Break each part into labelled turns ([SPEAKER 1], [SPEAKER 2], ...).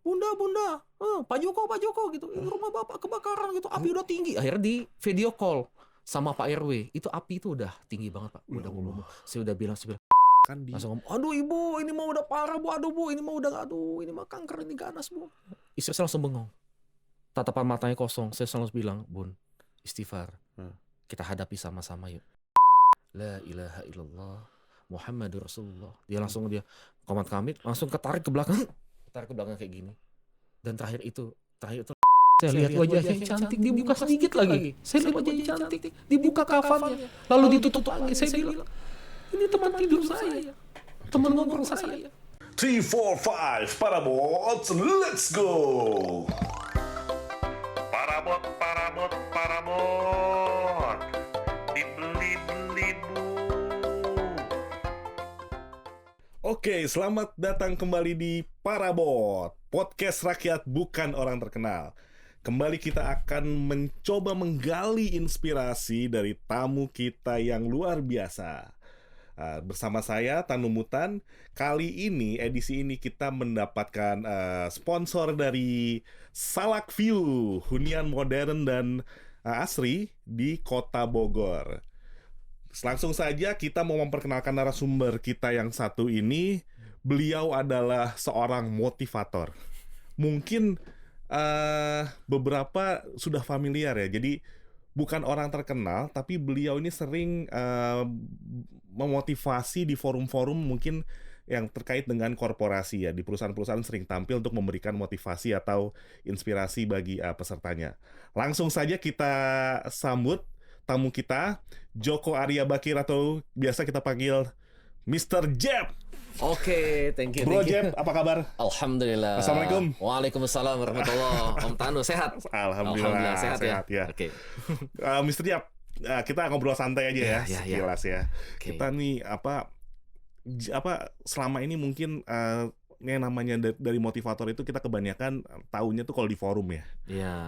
[SPEAKER 1] Bunda, Pak Joko gitu, rumah bapak kebakaran gitu, api udah tinggi. Akhirnya di video call sama Pak RW, itu api itu udah tinggi banget Pak. Udah ngomong, saya udah bilang
[SPEAKER 2] Kan
[SPEAKER 1] langsung ngomong, aduh ibu, ini mah udah parah bu, aduh bu, ini mah kanker, ini ganas bu. Istri saya langsung bengong, tatapan matanya kosong. Saya selalu bilang, Bun, istighfar, kita hadapi sama-sama yuk. La ilaha illallah Muhammadur Rasulullah. Dia komat kamit, langsung ketarik ke belakang kayak gini. Dan terakhir itu saya lihat wajahnya yang cantik, dibuka sedikit lagi. Saya lihat wajahnya cantik, dibuka kafannya, lalu ditutup lagi. Saya bilang, ini teman tidur saya, teman ngobrol saya.
[SPEAKER 3] 3, 4, 5, Parabots, let's go!
[SPEAKER 4] Parabot, dibeli bu.
[SPEAKER 2] Oke, selamat datang kembali di Parabot, podcast rakyat bukan orang terkenal. Kembali kita akan mencoba menggali inspirasi dari tamu kita yang luar biasa. Bersama saya, Tanu Mutan. Kali ini, edisi ini kita mendapatkan sponsor dari Salak View, hunian modern dan asri di Kota Bogor. Langsung saja kita mau memperkenalkan narasumber kita yang satu ini. Beliau adalah seorang motivator. Mungkin beberapa sudah familiar ya. Jadi bukan orang terkenal, tapi beliau ini sering memotivasi di forum-forum mungkin yang terkait dengan korporasi ya. Di perusahaan-perusahaan sering tampil untuk memberikan motivasi atau inspirasi bagi pesertanya. Langsung saja kita sambut tamu kita, Joko Arya Bakir atau biasa kita panggil Mr. Jeb.
[SPEAKER 1] Oke, thank you.
[SPEAKER 2] Bro Jeb, apa kabar?
[SPEAKER 1] Alhamdulillah.
[SPEAKER 2] Assalamualaikum.
[SPEAKER 1] Waalaikumsalam warahmatullahi. Om Tanu sehat?
[SPEAKER 2] Alhamdulillah
[SPEAKER 1] sehat ya.
[SPEAKER 2] Oke. Mr. Jeb, kita ngobrol santai aja ya, sekilas ya.
[SPEAKER 1] Okay.
[SPEAKER 2] Kita nih apa selama ini mungkin yang namanya dari motivator itu kita kebanyakan tahunya tuh kalau di forum ya.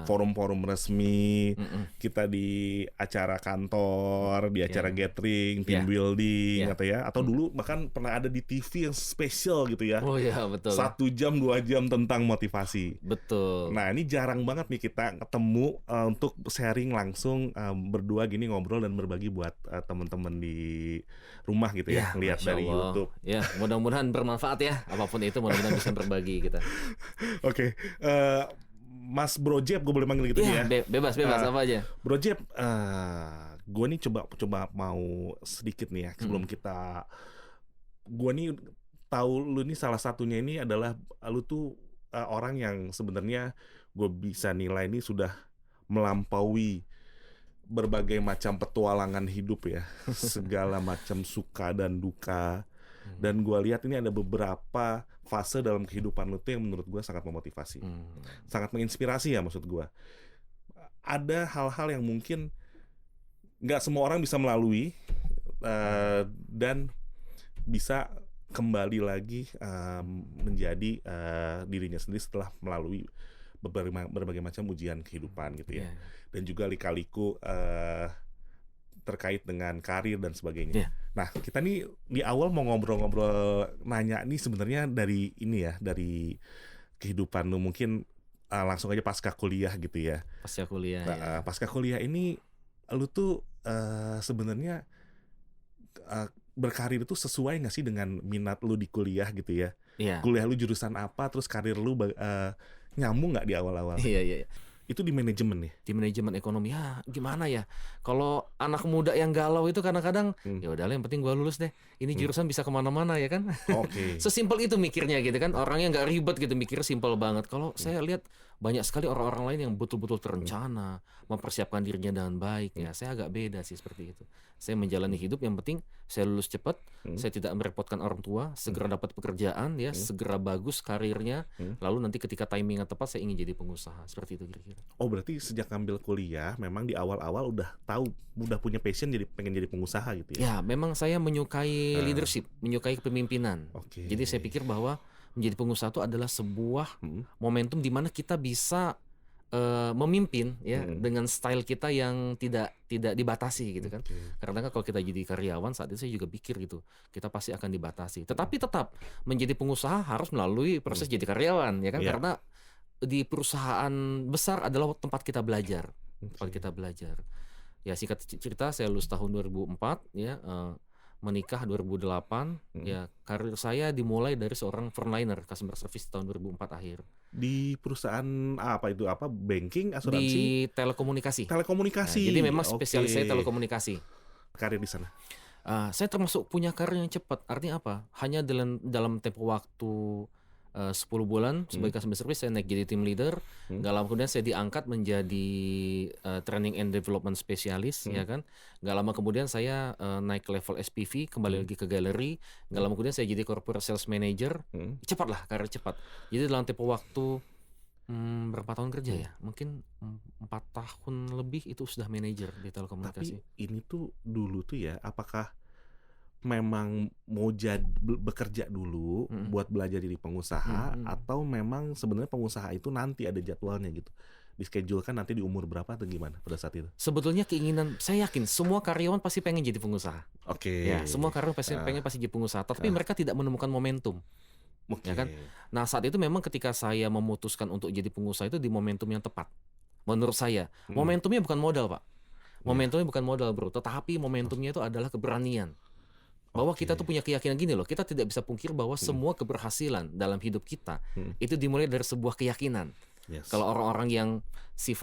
[SPEAKER 2] Forum-forum resmi, kita di acara kantor, di acara gathering, team building atau dulu bahkan pernah ada di TV yang spesial gitu ya.
[SPEAKER 1] Oh iya, betul.
[SPEAKER 2] 1 jam 2 jam tentang motivasi.
[SPEAKER 1] Betul.
[SPEAKER 2] Nah, ini jarang banget nih kita ketemu untuk sharing langsung berdua gini, ngobrol dan berbagi buat teman-teman di rumah gitu ya, lihat dari YouTube.
[SPEAKER 1] Ya, mudah-mudahan bermanfaat ya, apapun itu mudah-mudahan bisa berbagi kita.
[SPEAKER 2] Oke. Mas Bro Jeb, gue boleh manggil gitu ya?
[SPEAKER 1] Bebas apa aja.
[SPEAKER 2] Bro Jeb, gue nih coba mau sedikit nih ya sebelum kita. Gue nih tahu lu nih salah satunya ini adalah lu tuh orang yang sebenarnya gue bisa nilai ini sudah melampaui berbagai macam petualangan hidup ya, segala macam suka dan duka. Dan gue lihat ini ada beberapa fase dalam kehidupan lu tuh yang menurut gue sangat memotivasi, sangat menginspirasi ya maksud gue. Ada hal-hal yang mungkin nggak semua orang bisa melalui dan bisa kembali lagi menjadi dirinya sendiri setelah melalui berbagai macam ujian kehidupan gitu ya. Dan juga lika-liku terkait dengan karir dan sebagainya. Nah, kita nih di awal mau ngobrol-ngobrol, nanya nih sebenarnya dari ini ya, dari kehidupan lu mungkin langsung aja pasca kuliah gitu ya.
[SPEAKER 1] Pasca kuliah.
[SPEAKER 2] Pasca kuliah ini lu tuh sebenarnya berkarir itu sesuai nggak sih dengan minat lu di kuliah gitu ya? Kuliah lu jurusan apa, terus karir lu nyambung nggak di awal-awal?
[SPEAKER 1] Iya.
[SPEAKER 2] Itu di manajemen ya? Di
[SPEAKER 1] manajemen ekonomi. Ya gimana ya, kalau anak muda yang galau itu kadang-kadang ya udahlah yang penting gue lulus deh, ini jurusan bisa kemana-mana ya kan. Sesimpel itu mikirnya gitu kan, orangnya nggak ribet gitu, mikir simpel banget. Kalau saya lihat banyak sekali orang-orang lain yang betul-betul terencana, mempersiapkan dirinya dengan baik ya. Saya agak beda sih seperti itu. Saya menjalani hidup, yang penting saya lulus cepat, saya tidak merepotkan orang tua, segera dapat pekerjaan ya, segera bagus karirnya, lalu nanti ketika timingnya tepat saya ingin jadi pengusaha, seperti itu kira-kira.
[SPEAKER 2] Oh, berarti sejak ambil kuliah memang di awal-awal udah punya passion pengen jadi pengusaha gitu ya?
[SPEAKER 1] Ya, memang saya menyukai leadership, menyukai kepemimpinan. Jadi saya pikir bahwa menjadi pengusaha itu adalah sebuah momentum di mana kita bisa memimpin ya dengan style kita yang tidak dibatasi gitu kan. Karena kan kalau kita jadi karyawan saat itu saya juga pikir gitu, kita pasti akan dibatasi. Tetapi tetap menjadi pengusaha harus melalui proses jadi karyawan ya kan. Karena di perusahaan besar adalah tempat kita belajar. Tempat
[SPEAKER 2] Oke.
[SPEAKER 1] kita belajar. Ya singkat cerita saya lulus tahun 2004 ya, menikah 2008, ya karir saya dimulai dari seorang frontliner customer service tahun 2004 akhir.
[SPEAKER 2] Di perusahaan apa itu? Apa banking,
[SPEAKER 1] Di
[SPEAKER 2] asuransi,
[SPEAKER 1] telekomunikasi. Nah,
[SPEAKER 2] telekomunikasi?
[SPEAKER 1] jadi memang spesialis saya
[SPEAKER 2] Oke.
[SPEAKER 1] telekomunikasi.
[SPEAKER 2] Karir di sana.
[SPEAKER 1] Saya termasuk punya karir yang cepat. Artinya apa? Hanya dalam tempo waktu 10 bulan sebagai customer service saya naik jadi team leader. Nggak lama kemudian saya diangkat menjadi training and development specialist, ya kan. Nggak lama kemudian saya naik ke level SPV, kembali lagi ke galeri. Nggak lama kemudian saya jadi corporate sales manager. Cepat lah, karir cepat. Jadi dalam tempo waktu berapa tahun kerja ya? Mungkin 4 tahun lebih itu sudah manajer di telekomunikasi.
[SPEAKER 2] Tapi ini tuh dulu tuh ya, apakah memang mau bekerja dulu buat belajar jadi pengusaha, atau memang sebenarnya pengusaha itu nanti ada jadwalnya gitu, dischedule-kan nanti di umur berapa atau gimana pada saat itu?
[SPEAKER 1] Sebetulnya keinginan, saya yakin semua karyawan pasti pengen jadi pengusaha.
[SPEAKER 2] Oke.
[SPEAKER 1] Ya, semua karyawan pengen pasti jadi pengusaha, tapi mereka tidak menemukan momentum.
[SPEAKER 2] Oke.
[SPEAKER 1] Ya kan? Nah, saat itu memang ketika saya memutuskan untuk jadi pengusaha itu di momentum yang tepat. Menurut saya, momentumnya bukan modal, Pak. Momentumnya bukan modal, Bro, tetapi momentumnya itu adalah keberanian. Bahwa kita tuh punya keyakinan gini loh, kita tidak bisa pungkir bahwa semua keberhasilan dalam hidup kita itu dimulai dari sebuah keyakinan.
[SPEAKER 2] Yes.
[SPEAKER 1] Kalau orang-orang yang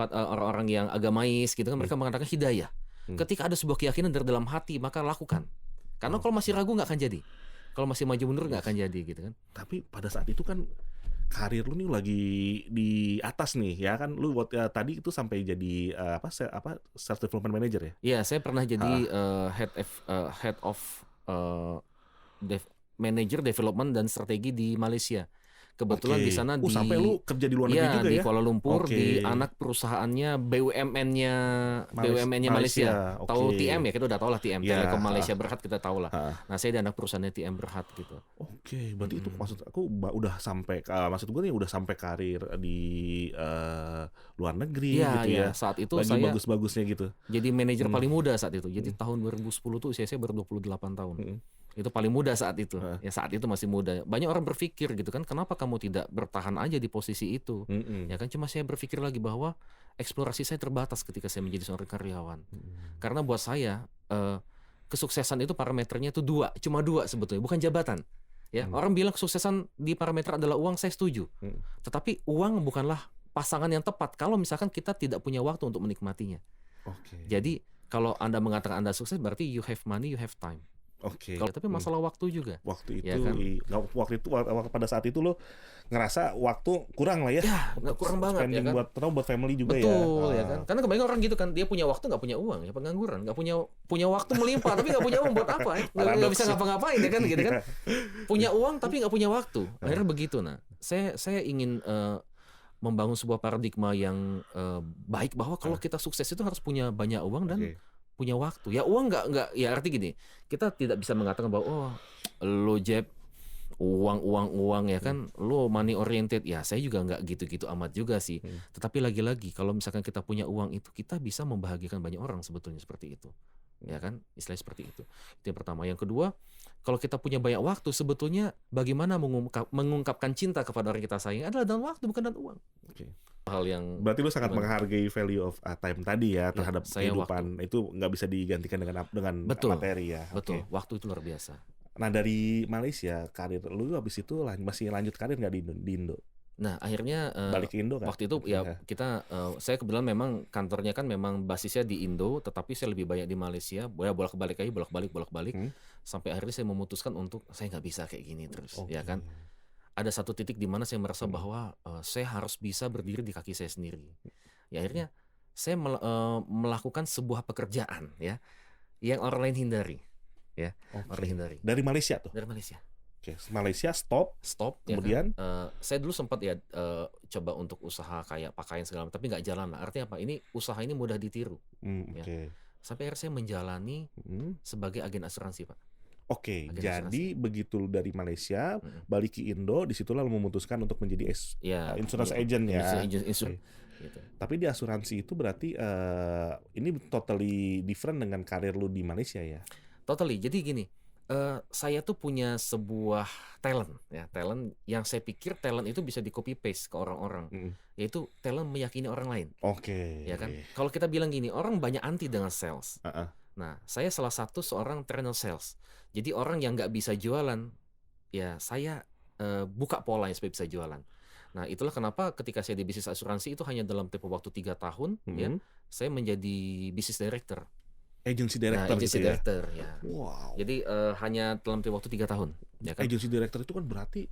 [SPEAKER 1] orang-orang yang agamais gitu kan, mereka mengatakan hidayah. Ketika ada sebuah keyakinan dari dalam hati, maka lakukan. Karena kalau masih ragu nggak akan jadi. Kalau masih maju mundur nggak akan jadi gitu kan.
[SPEAKER 2] Tapi pada saat itu kan karir lu nih lagi di atas nih ya kan, lu tadi itu sampai jadi self development manager ya?
[SPEAKER 1] Iya, saya pernah jadi head of manager development dan strategi di Malaysia. Kebetulan
[SPEAKER 2] Oke.
[SPEAKER 1] di sana
[SPEAKER 2] Sampai lu kerja di luar negeri juga
[SPEAKER 1] di
[SPEAKER 2] ya?
[SPEAKER 1] Kuala Lumpur,
[SPEAKER 2] Oke.
[SPEAKER 1] di anak perusahaannya BUMN-nya Malaysia.
[SPEAKER 2] Oke.
[SPEAKER 1] Tahu TM ya, kita udah tahu lah TM,
[SPEAKER 2] Ya,
[SPEAKER 1] Telekom Malaysia Berhad kita tahu lah.
[SPEAKER 2] Ha.
[SPEAKER 1] Nah, saya di anak perusahaannya TM Berhad gitu.
[SPEAKER 2] Oke, berarti itu maksud aku udah sampai maksud gue nih udah sampai karir di luar negeri gitu ya.
[SPEAKER 1] Saat itu
[SPEAKER 2] Lagi
[SPEAKER 1] saya
[SPEAKER 2] bagus-bagusnya gitu.
[SPEAKER 1] jadi manajer paling muda saat itu. Jadi tahun 2010 tuh usia saya baru 28 tahun. Itu paling muda saat itu. Ya saat itu masih muda. Banyak orang berpikir gitu kan, kenapa kamu tidak bertahan aja di posisi itu? Ya kan, cuma saya berpikir lagi bahwa eksplorasi saya terbatas ketika saya menjadi seorang karyawan. Karena buat saya kesuksesan itu parameternya itu cuma dua sebetulnya, bukan jabatan. Ya, orang bilang kesuksesan di parameter adalah uang, saya setuju. Tetapi uang bukanlah pasangan yang tepat kalau misalkan kita tidak punya waktu untuk menikmatinya.
[SPEAKER 2] Oke.
[SPEAKER 1] Jadi kalau Anda mengatakan Anda sukses berarti you have money, you have time.
[SPEAKER 2] Oke.
[SPEAKER 1] Tapi masalah waktu juga.
[SPEAKER 2] Waktu itu,
[SPEAKER 1] Ya kan?
[SPEAKER 2] pada saat itu lo ngerasa waktu kurang lah ya.
[SPEAKER 1] Ya, nggak kurang banget
[SPEAKER 2] Spending
[SPEAKER 1] ya kan.
[SPEAKER 2] buat family juga ya.
[SPEAKER 1] Betul ya kan. Karena kebanyakan orang gitu kan, dia punya waktu nggak punya uang, ya pengangguran, nggak punya waktu melimpah tapi nggak punya uang buat apa? Nggak bisa ngapa-ngapain ya kan gitu kan. Punya uang tapi nggak punya waktu. Akhirnya begitu. Nah, saya ingin membangun sebuah paradigma yang baik bahwa kalau kita sukses itu harus punya banyak uang dan punya waktu. Ya uang nggak ya arti gini. Kita tidak bisa mengatakan bahwa lo Jeb uang ya kan, lo money oriented. Ya saya juga nggak gitu-gitu amat juga sih. Tetapi lagi-lagi kalau misalkan kita punya uang itu kita bisa membahagiakan banyak orang sebetulnya seperti itu. Ya kan, istilahnya seperti itu. Itu yang pertama. Yang kedua, kalau kita punya banyak waktu sebetulnya bagaimana mengungkapkan cinta kepada orang kita sayang adalah dalam waktu bukan dalam uang.
[SPEAKER 2] Oke.
[SPEAKER 1] Hal yang
[SPEAKER 2] Berarti lu sangat menghargai value of time tadi ya terhadap
[SPEAKER 1] saya
[SPEAKER 2] kehidupan. Itu nggak bisa digantikan dengan
[SPEAKER 1] Betul.
[SPEAKER 2] materi ya.
[SPEAKER 1] Betul,
[SPEAKER 2] Oke.
[SPEAKER 1] waktu itu luar biasa.
[SPEAKER 2] Nah dari Malaysia karir lu habis itu masih lanjut karir nggak di Indo?
[SPEAKER 1] Nah akhirnya
[SPEAKER 2] Balik ke Indo kan?
[SPEAKER 1] waktu itu ya kita saya kebetulan memang kantornya kan memang basisnya di Indo, tetapi saya lebih banyak di Malaysia. Bolak-balik sampai akhirnya saya memutuskan untuk saya nggak bisa kayak gini terus. Ya kan, ada satu titik di mana saya merasa bahwa saya harus bisa berdiri di kaki saya sendiri. Ya akhirnya saya melakukan sebuah pekerjaan ya yang orang lain hindari. Ya, orang lain hindari.
[SPEAKER 2] Dari Malaysia tuh?
[SPEAKER 1] Dari Malaysia.
[SPEAKER 2] Oke, Malaysia stop.
[SPEAKER 1] Kemudian
[SPEAKER 2] ya kan?
[SPEAKER 1] saya dulu sempat ya coba untuk usaha kayak pakaian segala macam, tapi nggak jalan lah. Artinya apa? Usaha ini mudah ditiru. Ya. Sampai akhirnya saya menjalani sebagai agen asuransi, Pak.
[SPEAKER 2] Oke,
[SPEAKER 1] Agen
[SPEAKER 2] jadi
[SPEAKER 1] asuransi.
[SPEAKER 2] begitu dari Malaysia balik ke Indo, disitulah lo memutuskan untuk menjadi insurance agent ya.
[SPEAKER 1] Gitu.
[SPEAKER 2] Tapi di asuransi itu berarti ini totally different dengan karir lu di Malaysia ya?
[SPEAKER 1] Totally. Jadi gini, Saya tuh punya sebuah talent yang saya pikir talent itu bisa di copy paste ke orang-orang, yaitu talent meyakini orang lain,
[SPEAKER 2] Oke.
[SPEAKER 1] ya kan? Kalau kita bilang gini, orang banyak anti dengan sales.
[SPEAKER 2] Heeh.
[SPEAKER 1] Nah, saya salah satu seorang trainer sales. Jadi orang yang nggak bisa jualan, ya saya buka polanya supaya bisa jualan. Nah, itulah kenapa ketika saya di bisnis asuransi itu hanya dalam tempo waktu 3 tahun, ya, saya menjadi business director.
[SPEAKER 2] Agency
[SPEAKER 1] Nah,
[SPEAKER 2] director
[SPEAKER 1] agency
[SPEAKER 2] gitu ya.
[SPEAKER 1] director, ya.
[SPEAKER 2] Wow.
[SPEAKER 1] Jadi hanya dalam tempo waktu 3 tahun, ya kan?
[SPEAKER 2] Agency director itu kan berarti,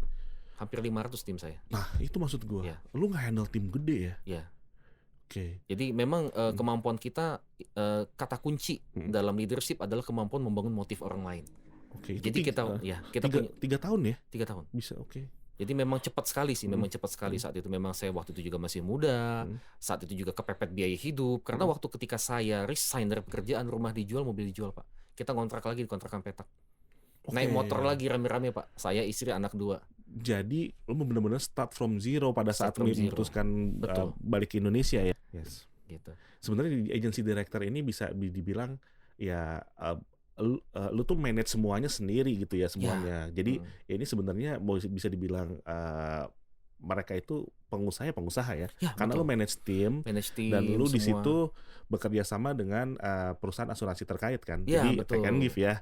[SPEAKER 1] Hampir 500 tim saya.
[SPEAKER 2] nah itu maksud gua.
[SPEAKER 1] Ya.
[SPEAKER 2] Lu nge-handle tim gede ya.
[SPEAKER 1] Ya.
[SPEAKER 2] Oke.
[SPEAKER 1] Jadi memang kemampuan kita, kata kunci dalam leadership adalah kemampuan membangun motif orang lain.
[SPEAKER 2] Oke. Itu
[SPEAKER 1] Jadi kita punya
[SPEAKER 2] 3 tahun ya?
[SPEAKER 1] 3 tahun.
[SPEAKER 2] Bisa, oke.
[SPEAKER 1] Jadi memang cepat sekali sih, memang cepat sekali saat itu. Memang saya waktu itu juga masih muda, saat itu juga kepepet biaya hidup. Karena waktu ketika saya resign dari pekerjaan, rumah dijual, mobil dijual, Pak. Kita ngontrak lagi di kontrakan petak. Naik motor lagi rame-rame, Pak. Saya, istri, anak 2.
[SPEAKER 2] Jadi lu benar-benar start from zero pada saat lu memutuskan balik ke Indonesia ya. Yes.
[SPEAKER 1] Gitu.
[SPEAKER 2] Sebenarnya di agency director ini bisa dibilang ya lu tuh manage semuanya sendiri gitu ya semuanya. Jadi ya ini sebenarnya bisa dibilang mereka itu pengusaha ya. Karena lu manage tim dan lu di situ bekerja sama dengan perusahaan asuransi terkait kan. Jadi take and give ya.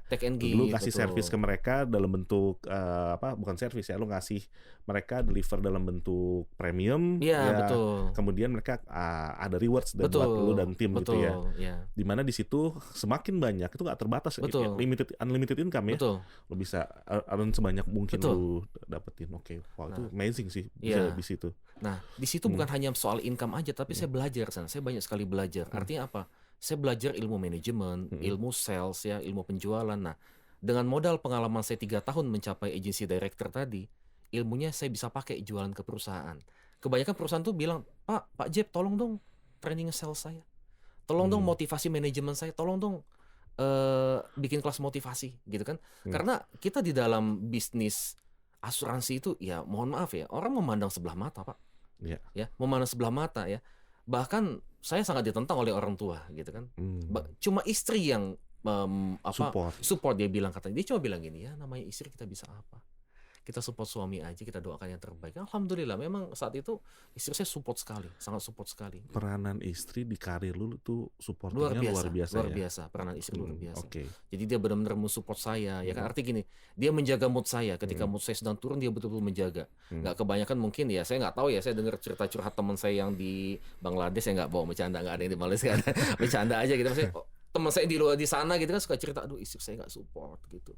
[SPEAKER 2] Lu kasih servis ke mereka dalam bentuk bukan servis ya, lu ngasih mereka deliver dalam bentuk premium ya. Kemudian mereka ada rewards buat lu dan tim gitu ya. Dimana di situ semakin banyak itu nggak terbatas, unlimited income ya. Lu bisa earn sebanyak mungkin lu dapetin. Oke, wow, itu amazing sih bisa di situ.
[SPEAKER 1] Nah, di situ bukan hanya soal income aja, tapi saya belajar sana. Saya banyak sekali belajar. Artinya apa? Saya belajar ilmu manajemen, ilmu sales ya, ilmu penjualan. Nah, dengan modal pengalaman saya 3 tahun mencapai agency director tadi, ilmunya saya bisa pakai jualan ke perusahaan. Kebanyakan perusahaan tuh bilang, Pak Jeb, tolong dong training sales saya. Tolong dong motivasi manajemen saya. Tolong dong bikin kelas motivasi, gitu kan? Karena kita di dalam bisnis asuransi itu, ya mohon maaf ya, orang memandang sebelah mata, Pak. Ya, memandang sebelah mata ya. Bahkan saya sangat ditentang oleh orang tua gitu kan. Cuma istri yang support dia bilang, katanya dia cuma bilang gini, ya namanya istri kita bisa apa? Kita support suami aja, kita doakan yang terbaik. Alhamdulillah memang saat itu istri saya support sekali, sangat support sekali.
[SPEAKER 2] Peranan istri di karir lu tuh supportnya luar biasa.
[SPEAKER 1] Luar biasa, peranan istri luar biasa.
[SPEAKER 2] Okay.
[SPEAKER 1] Jadi dia benar-benar mensupport saya, ya kan. Arti gini, dia menjaga mood saya ketika mood saya sedang turun, dia betul-betul menjaga. Nggak kebanyakan mungkin ya, saya nggak tahu ya, saya dengar cerita curhat teman saya yang di Bangladesh, saya nggak bawa bercanda, nggak ada yang di Malaysia, bercanda aja gitu. Maksudnya teman saya di luar di sana gitu kan suka cerita, aduh istri saya nggak support gitu.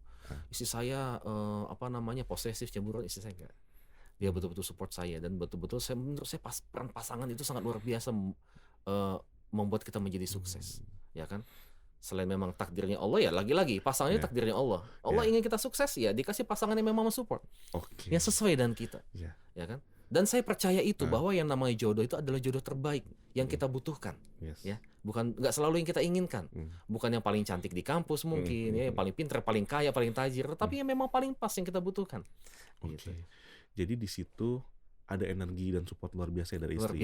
[SPEAKER 1] Istri saya posesif, cemburuan, istri saya enggak. Dia betul-betul support saya dan betul-betul menurut saya peran pasangan itu sangat luar biasa membuat kita menjadi sukses, ya kan? Selain memang takdirnya Allah, ya lagi-lagi pasangannya takdirnya Allah. Allah ingin kita sukses, ya dikasih pasangan yang memang mensupport, yang sesuai dengan kita, ya kan? Dan saya percaya itu bahwa yang namanya jodoh itu adalah jodoh terbaik yang kita butuhkan, ya. Bukan nggak selalu yang kita inginkan, bukan yang paling cantik di kampus mungkin, ya, yang paling pintar, paling kaya, paling tajir, tapi yang memang paling pas yang kita butuhkan. Gitu.
[SPEAKER 2] Jadi di situ ada energi dan support luar biasa dari istri.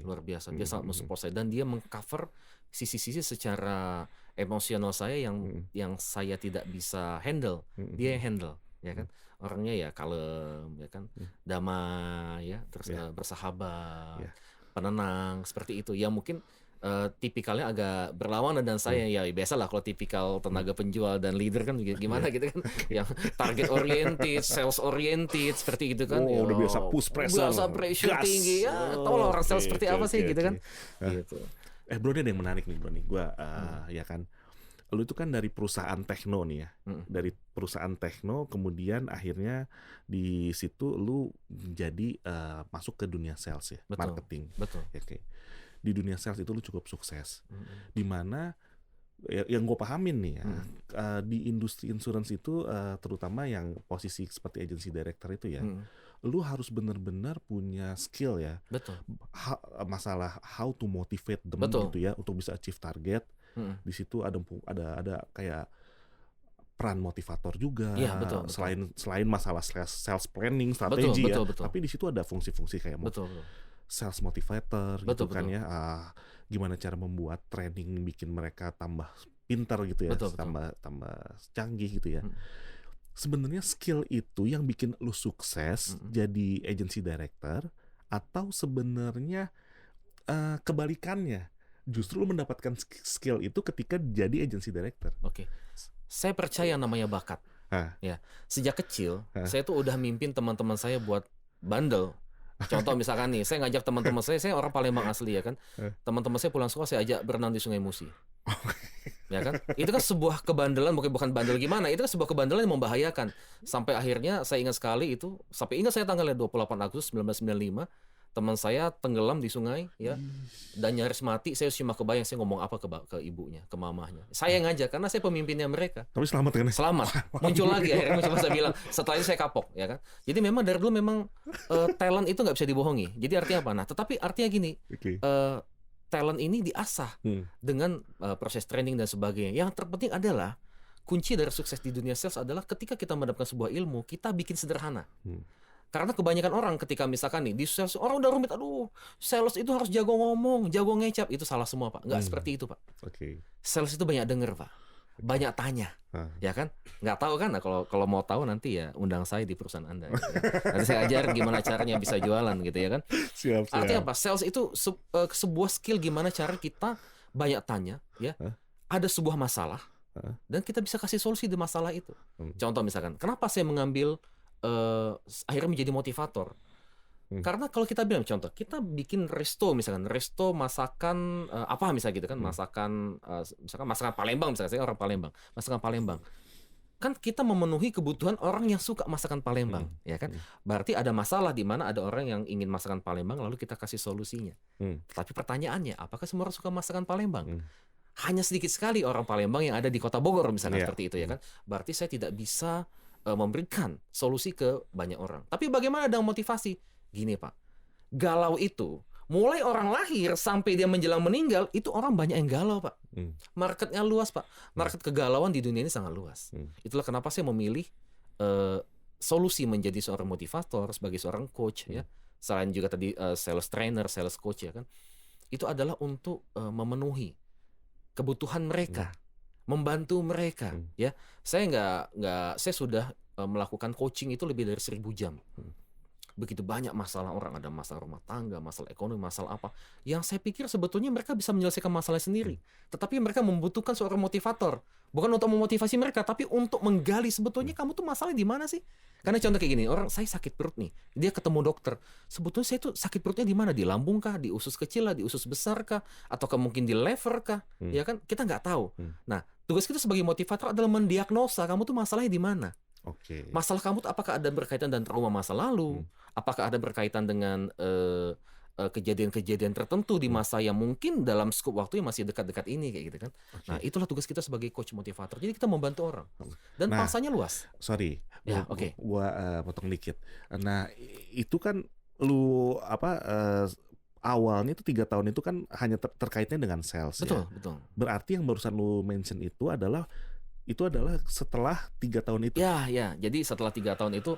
[SPEAKER 1] Luar biasa. Dia sangat mensupport saya dan dia mengcover sisi-sisi secara emosional saya yang saya tidak bisa handle, dia yang handle, ya kan? Orangnya ya kalem, ya kan, damai, ya, terus bersahabat, penenang, seperti itu. Ya mungkin tipikalnya agak berlawanan dan saya ya biasalah kalau tipikal tenaga penjual dan leader kan gimana gitu kan, yang target oriented, sales oriented seperti itu kan.
[SPEAKER 2] Udah biasa push pressure,
[SPEAKER 1] tinggi ya. Tahu lah orang sales seperti apa sih gitu kan. Gitu.
[SPEAKER 2] Bro, ada yang menarik nih bro nih, gua ya kan. Lu itu kan dari perusahaan tekno nih ya, dari perusahaan tekno, kemudian akhirnya di situ lu jadi masuk ke dunia sales ya, marketing.
[SPEAKER 1] Betul.
[SPEAKER 2] Oke. Di dunia sales itu lu cukup sukses, dimana yang gue pahamin nih ya, di industri insurance itu terutama yang posisi seperti agency director itu ya, lu harus benar-benar punya skill ya.
[SPEAKER 1] Betul.
[SPEAKER 2] Masalah how to motivate them gitu ya untuk bisa achieve target. Di situ ada kayak peran motivator juga.
[SPEAKER 1] Ya, betul.
[SPEAKER 2] Selain masalah sales planning, strategi ya, tapi di situ ada fungsi-fungsi kayak sales motivator gitu kan ya. Gimana cara membuat training bikin mereka tambah pintar gitu ya,
[SPEAKER 1] Betul.
[SPEAKER 2] tambah canggih gitu ya. Sebenarnya skill itu yang bikin lu sukses jadi agency director, atau sebenarnya kebalikannya, justru lu mendapatkan skill itu ketika jadi agency director?
[SPEAKER 1] Oke. Saya percaya namanya bakat. Ya, sejak kecil saya tuh udah mimpin teman-teman saya buat bandel. Contoh misalkan nih, saya ngajak teman-teman saya orang Palembang asli ya kan. Teman-teman saya pulang sekolah saya ajak berenang di Sungai Musi. Ya kan? Itu kan sebuah kebandelan, bukan bandel gimana, itu kan sebuah kebandelan yang membahayakan. Sampai akhirnya saya ingat sekali itu, sampai ingat saya tanggalnya 28 Agustus 1995, teman saya tenggelam di sungai ya, dan nyaris mati. Saya cuma kebayang saya ngomong apa ke ibunya, ke mamahnya. Saya ngajak karena saya pemimpinnya mereka.
[SPEAKER 2] Tapi selamat kan?
[SPEAKER 1] Selamat. Muncul lagi akhirnya cuma saya bilang. Setelah itu saya kapok ya kan. Jadi memang dari dulu memang talent itu nggak bisa dibohongi. Jadi artinya apa? Nah, tetapi artinya gini. Talent ini diasah dengan proses training dan sebagainya. Yang terpenting adalah kunci dari sukses di dunia sales adalah ketika kita mendapatkan sebuah ilmu, kita bikin sederhana. Karena kebanyakan orang ketika misalkan nih di sales, orang udah rumit, aduh sales itu harus jago ngomong, jago ngecap. Itu salah semua Pak, nggak seperti itu Pak. Sales itu banyak denger Pak, banyak tanya, ya kan? Nggak tahu kan? Nah, kalau mau tahu nanti ya undang saya di perusahaan Anda. Gitu ya. Nanti saya ajar gimana caranya bisa jualan gitu ya kan?
[SPEAKER 2] Siap.
[SPEAKER 1] Artinya apa? Sales itu sebuah skill gimana cara kita banyak tanya, ya. Ada sebuah masalah dan kita bisa kasih solusi di masalah itu. Contoh misalkan, kenapa saya mengambil akhirnya menjadi motivator? Karena kalau kita bilang contoh, kita bikin resto misalkan, resto masakan apa misalnya gitu kan, masakan misalkan masakan Palembang misalkan, saya orang Palembang, masakan Palembang. Kan kita memenuhi kebutuhan orang yang suka masakan Palembang, ya kan? Berarti ada masalah di mana ada orang yang ingin masakan Palembang lalu kita kasih solusinya. Tapi pertanyaannya, apakah semua orang suka masakan Palembang? Hanya sedikit sekali orang Palembang yang ada di Kota Bogor misalnya seperti itu ya kan. Berarti saya tidak bisa memberikan solusi ke banyak orang. Tapi bagaimana dengan motivasi? Gini Pak, galau itu mulai orang lahir sampai dia menjelang meninggal itu orang banyak yang galau Pak. Marketnya luas Pak. Market kegalauan di dunia ini sangat luas. Itulah kenapa saya memilih solusi menjadi seorang motivator sebagai seorang coach ya. Selain juga tadi sales trainer, sales coach ya kan. Itu adalah untuk memenuhi kebutuhan mereka, membantu mereka ya. Saya saya sudah melakukan coaching itu lebih dari 1000 jam. Begitu banyak masalah orang, ada masalah rumah tangga, masalah ekonomi, masalah apa, yang saya pikir sebetulnya mereka bisa menyelesaikan masalah sendiri. Tetapi mereka membutuhkan seorang motivator, bukan untuk memotivasi mereka, tapi untuk menggali sebetulnya kamu tuh masalahnya di mana sih? Karena contoh kayak gini, orang saya sakit perut nih, dia ketemu dokter, sebetulnya saya tuh sakit perutnya di mana? Di lambung kah? Di usus kecil lah? Di usus besar kah? Ataukah mungkin di lever kah? Ya kan? Kita nggak tahu. Nah, tugas kita sebagai motivator adalah mendiagnosa kamu tuh masalahnya di mana. Masalah kamu tuh apakah ada berkaitan dengan trauma masa lalu? Apakah ada berkaitan dengan kejadian-kejadian tertentu di masa yang mungkin dalam skop waktu yang masih dekat-dekat ini kayak gitu kan? Nah, itulah tugas kita sebagai coach motivator. Jadi kita membantu orang dan pangsanya luas.
[SPEAKER 2] Sorry,
[SPEAKER 1] ya,
[SPEAKER 2] gua potong dikit. Nah, itu kan lu awalnya itu 3 tahun itu kan hanya terkaitnya dengan sales.
[SPEAKER 1] Betul,
[SPEAKER 2] ya?
[SPEAKER 1] betul.
[SPEAKER 2] Berarti yang barusan lu mention itu adalah setelah 3 tahun itu.
[SPEAKER 1] Ya. Jadi setelah 3 tahun itu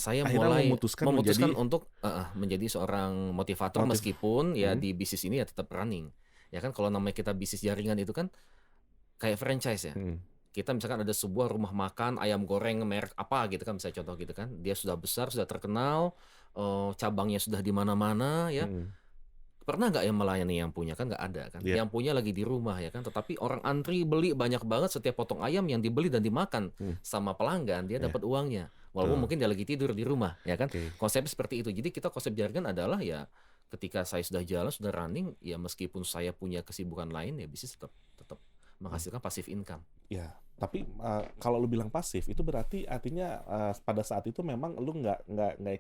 [SPEAKER 1] saya
[SPEAKER 2] akhirnya
[SPEAKER 1] mulai
[SPEAKER 2] memutuskan
[SPEAKER 1] untuk menjadi seorang motivator meskipun ya di bisnis ini ya tetap running. Ya kan kalau namanya kita bisnis jaringan itu kan kayak franchise ya. Kita misalkan ada sebuah rumah makan ayam goreng merek apa gitu kan, misalnya contoh gitu kan. Dia sudah besar, sudah terkenal, cabangnya sudah di mana-mana ya. Pernah nggak yang melayani yang punya? Kan nggak ada kan. Yang punya lagi di rumah ya kan. Tetapi orang antri beli banyak banget, setiap potong ayam yang dibeli dan dimakan sama pelanggan dia dapat uangnya. Walaupun mungkin dia lagi tidur di rumah ya kan. Konsepnya seperti itu. Jadi kita konsep jaringan adalah ya ketika saya sudah jalan, sudah running, ya meskipun saya punya kesibukan lain ya bisnis tetap menghasilkan passive income.
[SPEAKER 2] Ya, tapi kalau lu bilang pasif itu berarti artinya pada saat itu memang lu nggak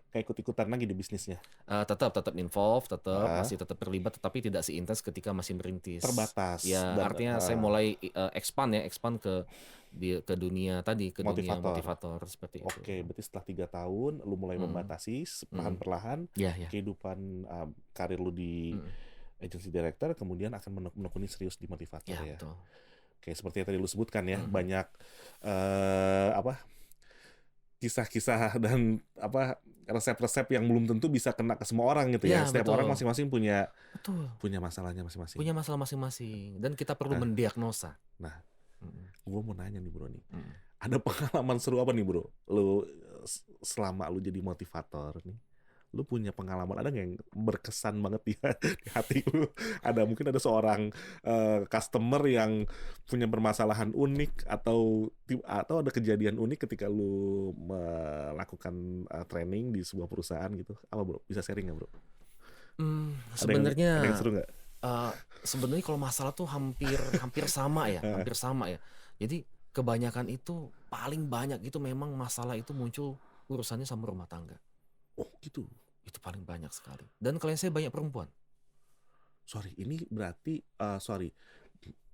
[SPEAKER 2] ikut-ikutan lagi di bisnisnya.
[SPEAKER 1] Tetap involved, masih tetap terlibat, tetapi tidak seintens ketika masih merintis.
[SPEAKER 2] Terbatas.
[SPEAKER 1] Ya, artinya saya mulai expand ke dunia tadi, ke dunia motivator seperti itu.
[SPEAKER 2] Oke, berarti setelah 3 tahun lu mulai membatasi perlahan-perlahan kehidupan karir lu di agency director, kemudian akan menekuni serius di motivator ya.
[SPEAKER 1] Betul.
[SPEAKER 2] Oke, seperti yang tadi lu sebutkan ya, banyak kisah-kisah dan resep-resep yang belum tentu bisa kena ke semua orang gitu ya.
[SPEAKER 1] Ya,
[SPEAKER 2] Setiap
[SPEAKER 1] betul.
[SPEAKER 2] orang masing-masing punya
[SPEAKER 1] Betul.
[SPEAKER 2] masalahnya masing-masing.
[SPEAKER 1] Punya masalah masing-masing dan kita perlu
[SPEAKER 2] Nah.
[SPEAKER 1] mendiagnosa.
[SPEAKER 2] Nah,
[SPEAKER 1] Mm,
[SPEAKER 2] gue mau nanya nih bro nih,
[SPEAKER 1] mm.
[SPEAKER 2] ada pengalaman seru apa nih bro? Lu selama lu jadi motivator nih, lu punya pengalaman ada nggak yang berkesan banget di hati lu? Mungkin ada seorang customer yang punya permasalahan unik atau ada kejadian unik ketika lu melakukan training di sebuah perusahaan gitu? Apa bro? Bisa sharing nggak bro?
[SPEAKER 1] Sebenarnya
[SPEAKER 2] ada yang seru nggak?
[SPEAKER 1] sebenarnya kalau masalah tuh hampir sama ya, hampir sama ya. Jadi kebanyakan itu paling banyak itu memang masalah itu muncul urusannya sama rumah tangga.
[SPEAKER 2] Oh gitu.
[SPEAKER 1] Itu paling banyak sekali. Dan klien saya banyak perempuan.
[SPEAKER 2] Sorry, ini berarti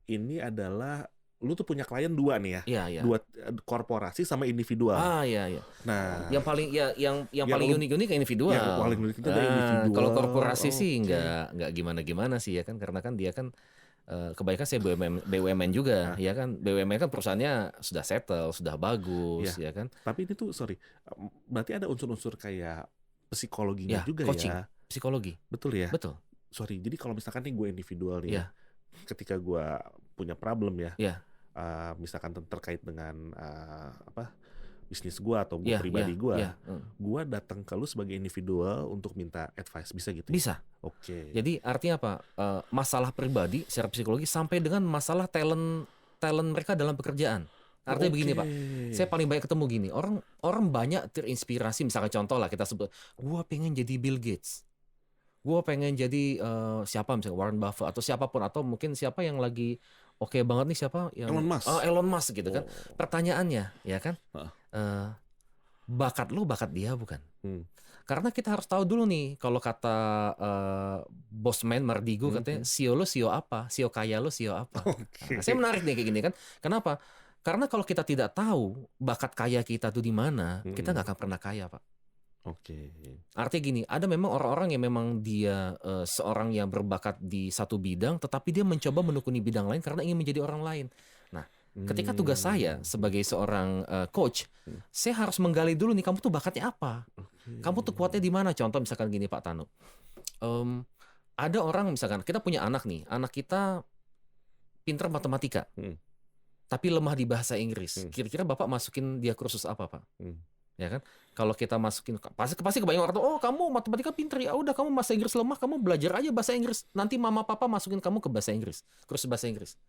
[SPEAKER 2] ini adalah lu tuh punya klien 2 nih ya?
[SPEAKER 1] Iya, iya.
[SPEAKER 2] 2 korporasi sama individual.
[SPEAKER 1] Iya, iya.
[SPEAKER 2] Nah,
[SPEAKER 1] Yang paling
[SPEAKER 2] yang
[SPEAKER 1] paling unik-unik individual.
[SPEAKER 2] yang paling unik itu ada individual.
[SPEAKER 1] Kalau korporasi sih
[SPEAKER 2] Oke.
[SPEAKER 1] nggak gimana-gimana sih ya kan, karena kan dia kan kebanyakan saya BUMN juga ya kan. BUMN kan perusahaannya sudah settle, sudah bagus ya kan.
[SPEAKER 2] Tapi ini tuh berarti ada unsur-unsur kayak psikologinya
[SPEAKER 1] Ya,
[SPEAKER 2] juga
[SPEAKER 1] coaching,
[SPEAKER 2] ya.
[SPEAKER 1] psikologi.
[SPEAKER 2] Betul ya?
[SPEAKER 1] Betul.
[SPEAKER 2] Sorry, jadi kalau misalkan nih gue individual nih,
[SPEAKER 1] Ya.
[SPEAKER 2] ketika gue punya problem ya,
[SPEAKER 1] Ya.
[SPEAKER 2] misalkan terkait dengan bisnis gue atau gue
[SPEAKER 1] Ya,
[SPEAKER 2] pribadi
[SPEAKER 1] ya,
[SPEAKER 2] gue,
[SPEAKER 1] ya.
[SPEAKER 2] gue datang ke lu sebagai individual untuk minta advice, bisa gitu?
[SPEAKER 1] Bisa.
[SPEAKER 2] Oke.
[SPEAKER 1] Jadi artinya apa? Masalah pribadi secara psikologi sampai dengan masalah talent mereka dalam pekerjaan. Artinya begini Pak, saya paling banyak ketemu gini, orang banyak terinspirasi, misalkan contoh lah kita sebut, gue pengen jadi Bill Gates, gue pengen jadi siapa misalnya Warren Buffett atau siapapun, atau mungkin siapa yang lagi oke banget nih, siapa yang
[SPEAKER 2] Elon Musk.
[SPEAKER 1] Elon Musk gitu kan.
[SPEAKER 2] Oh.
[SPEAKER 1] Pertanyaannya ya kan, bakat lu bakat dia bukan? Karena kita harus tahu dulu nih, kalau kata Bosman Mardigo katanya, CEO lu CEO apa? CEO kaya lu CEO apa?
[SPEAKER 2] Oke.
[SPEAKER 1] Nah, saya menarik nih kayak gini kan. Kenapa? Karena kalau kita tidak tahu bakat kaya kita tuh di mana, kita nggak akan pernah kaya, Pak.
[SPEAKER 2] Oke.
[SPEAKER 1] Artinya gini, ada memang orang-orang yang memang dia seorang yang berbakat di satu bidang, tetapi dia mencoba menekuni bidang lain karena ingin menjadi orang lain. Nah, ketika tugas saya sebagai seorang coach, saya harus menggali dulu nih, kamu tuh bakatnya apa? Kamu tuh kuatnya di mana? Contoh misalkan gini Pak Tano, ada orang misalkan kita punya anak nih, anak kita pinter matematika, tapi lemah di bahasa Inggris. Kira-kira Bapak masukin dia kursus apa Pak? Ya kan? Kalau kita masukin, pasti kebanyakan orang tuh, oh kamu matematika pinter, ya udah kamu bahasa Inggris lemah, kamu belajar aja bahasa Inggris. Nanti mama papa masukin kamu ke bahasa Inggris, kursus bahasa Inggris.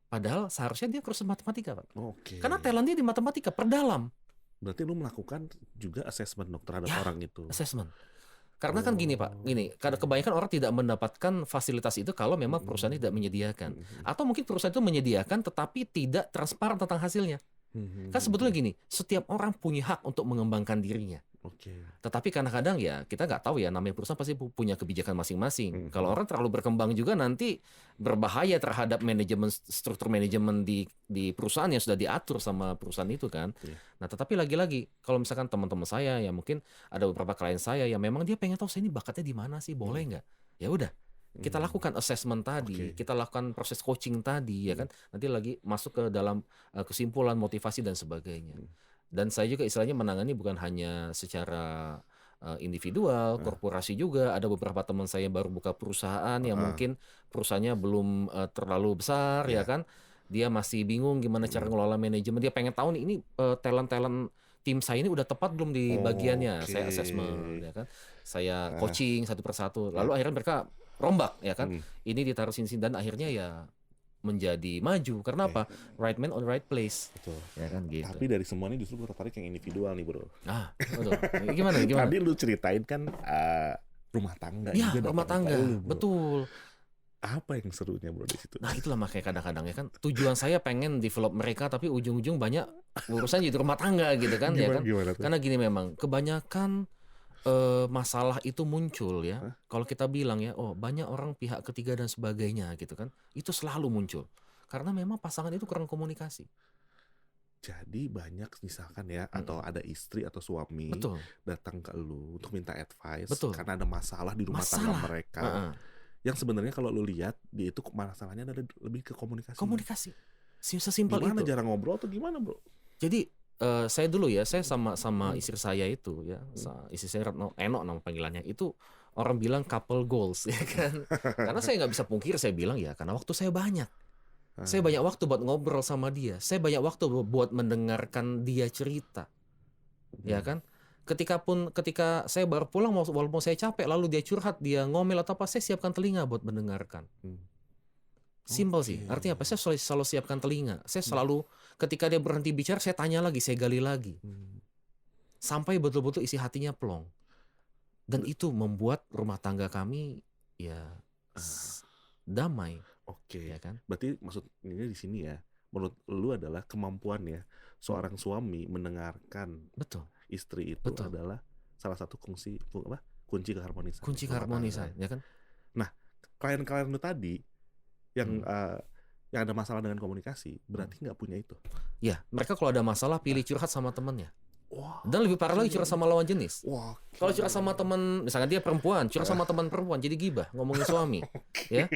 [SPEAKER 1] Padahal seharusnya dia kursus matematika Pak.
[SPEAKER 2] Oke.
[SPEAKER 1] Karena talent dia di matematika, perdalam.
[SPEAKER 2] Berarti lu melakukan juga assessment terhadap orang itu.
[SPEAKER 1] Assessment. Karena kan gini Pak, karena kebanyakan orang tidak mendapatkan fasilitas itu kalau memang perusahaan tidak menyediakan. Atau mungkin perusahaan itu menyediakan tetapi tidak transparan tentang hasilnya. Kan sebetulnya gini, setiap orang punya hak untuk mengembangkan dirinya.
[SPEAKER 2] Oke.
[SPEAKER 1] Tetapi kadang-kadang ya kita nggak tahu ya, namanya perusahaan pasti punya kebijakan masing-masing. Kalau orang terlalu berkembang juga nanti berbahaya terhadap struktur manajemen di perusahaan yang sudah diatur sama perusahaan itu kan. Nah tetapi lagi-lagi kalau misalkan teman-teman saya ya mungkin ada beberapa klien saya yang memang dia pengen tahu saya ini bakatnya di mana sih, boleh nggak? Ya udah. Kita lakukan assessment tadi, kita lakukan proses coaching tadi ya kan. Nanti lagi masuk ke dalam kesimpulan, motivasi dan sebagainya. Dan saya juga istilahnya menangani bukan hanya secara individual, korporasi juga. Ada beberapa teman saya yang baru buka perusahaan yang mungkin perusahaannya belum terlalu besar ya kan. Dia masih bingung gimana cara ngelola manajemen. Dia pengen tahu nih ini talent-talent tim saya ini udah tepat belum di bagiannya. Saya assessment ya kan. Saya coaching satu persatu. Lalu akhirnya mereka rombak ya kan. Ini ditaruh sini dan akhirnya ya menjadi maju. Karena apa? Right man on right place.
[SPEAKER 2] Betul.
[SPEAKER 1] Ya kan gitu.
[SPEAKER 2] Tapi dari semuanya justru gue tertarik yang individual nih bro.
[SPEAKER 1] Betul. Gimana?
[SPEAKER 2] Tadi lu ceritain kan rumah tangga.
[SPEAKER 1] Ya,
[SPEAKER 2] juga
[SPEAKER 1] rumah tangga.
[SPEAKER 2] lu,
[SPEAKER 1] Betul.
[SPEAKER 2] Apa yang serunya bro di situ?
[SPEAKER 1] Nah itulah makanya kadang-kadang ya kan tujuan saya pengen develop mereka, tapi ujung-ujung banyak urusan jadi rumah tangga gitu kan. Ya kan?
[SPEAKER 2] Gimana tuh?
[SPEAKER 1] Karena gini memang kebanyakan masalah itu muncul ya. Kalau kita bilang ya, oh banyak orang pihak ketiga dan sebagainya gitu kan, itu selalu muncul karena memang pasangan itu kurang komunikasi.
[SPEAKER 2] Jadi banyak misalkan ya, atau ada istri atau suami datang ke lu untuk minta advice karena ada masalah di rumah tangga mereka. Yang sebenarnya kalau lu lihat dia itu masalahnya ada lebih ke komunikasi.
[SPEAKER 1] Komunikasi, sesimpel itu.
[SPEAKER 2] Gimana jarang ngobrol atau gimana bro?
[SPEAKER 1] Jadi saya dulu ya, saya sama istri saya itu ya, istri saya Retno, Eno nama panggilannya, itu orang bilang couple goals ya kan. Karena saya nggak bisa pungkir, saya bilang ya karena waktu saya banyak. Saya banyak waktu buat ngobrol sama dia. Saya banyak waktu buat mendengarkan dia cerita. Ya kan? Ketika saya baru pulang, walaupun saya capek, lalu dia curhat, dia ngomel atau apa, saya siapkan telinga buat mendengarkan. Simpel sih. Artinya apa? Saya selalu siapkan telinga. Saya selalu ketika dia berhenti bicara, saya tanya lagi, saya gali lagi. Sampai betul-betul isi hatinya plong. Dan itu membuat rumah tangga kami ya damai.
[SPEAKER 2] Oke.
[SPEAKER 1] Ya kan?
[SPEAKER 2] Berarti maksudnya di sini ya, menurut lu adalah kemampuan ya seorang suami mendengarkan
[SPEAKER 1] Betul.
[SPEAKER 2] istri itu
[SPEAKER 1] Betul.
[SPEAKER 2] adalah salah satu kunci keharmonisan.
[SPEAKER 1] Kunci
[SPEAKER 2] rumah
[SPEAKER 1] keharmonisan,
[SPEAKER 2] tangga.
[SPEAKER 1] ya kan?
[SPEAKER 2] Nah, klien-klien lu tadi yang ada masalah dengan komunikasi berarti nggak punya itu.
[SPEAKER 1] Ya, mereka kalau ada masalah pilih curhat sama temannya.
[SPEAKER 2] Wah.
[SPEAKER 1] Dan lebih parah lagi curhat sama lawan jenis.
[SPEAKER 2] Wah.
[SPEAKER 1] Kalau curhat sama teman, misalkan dia perempuan, curhat sama teman perempuan jadi gibah, ngomongin suami. Ya.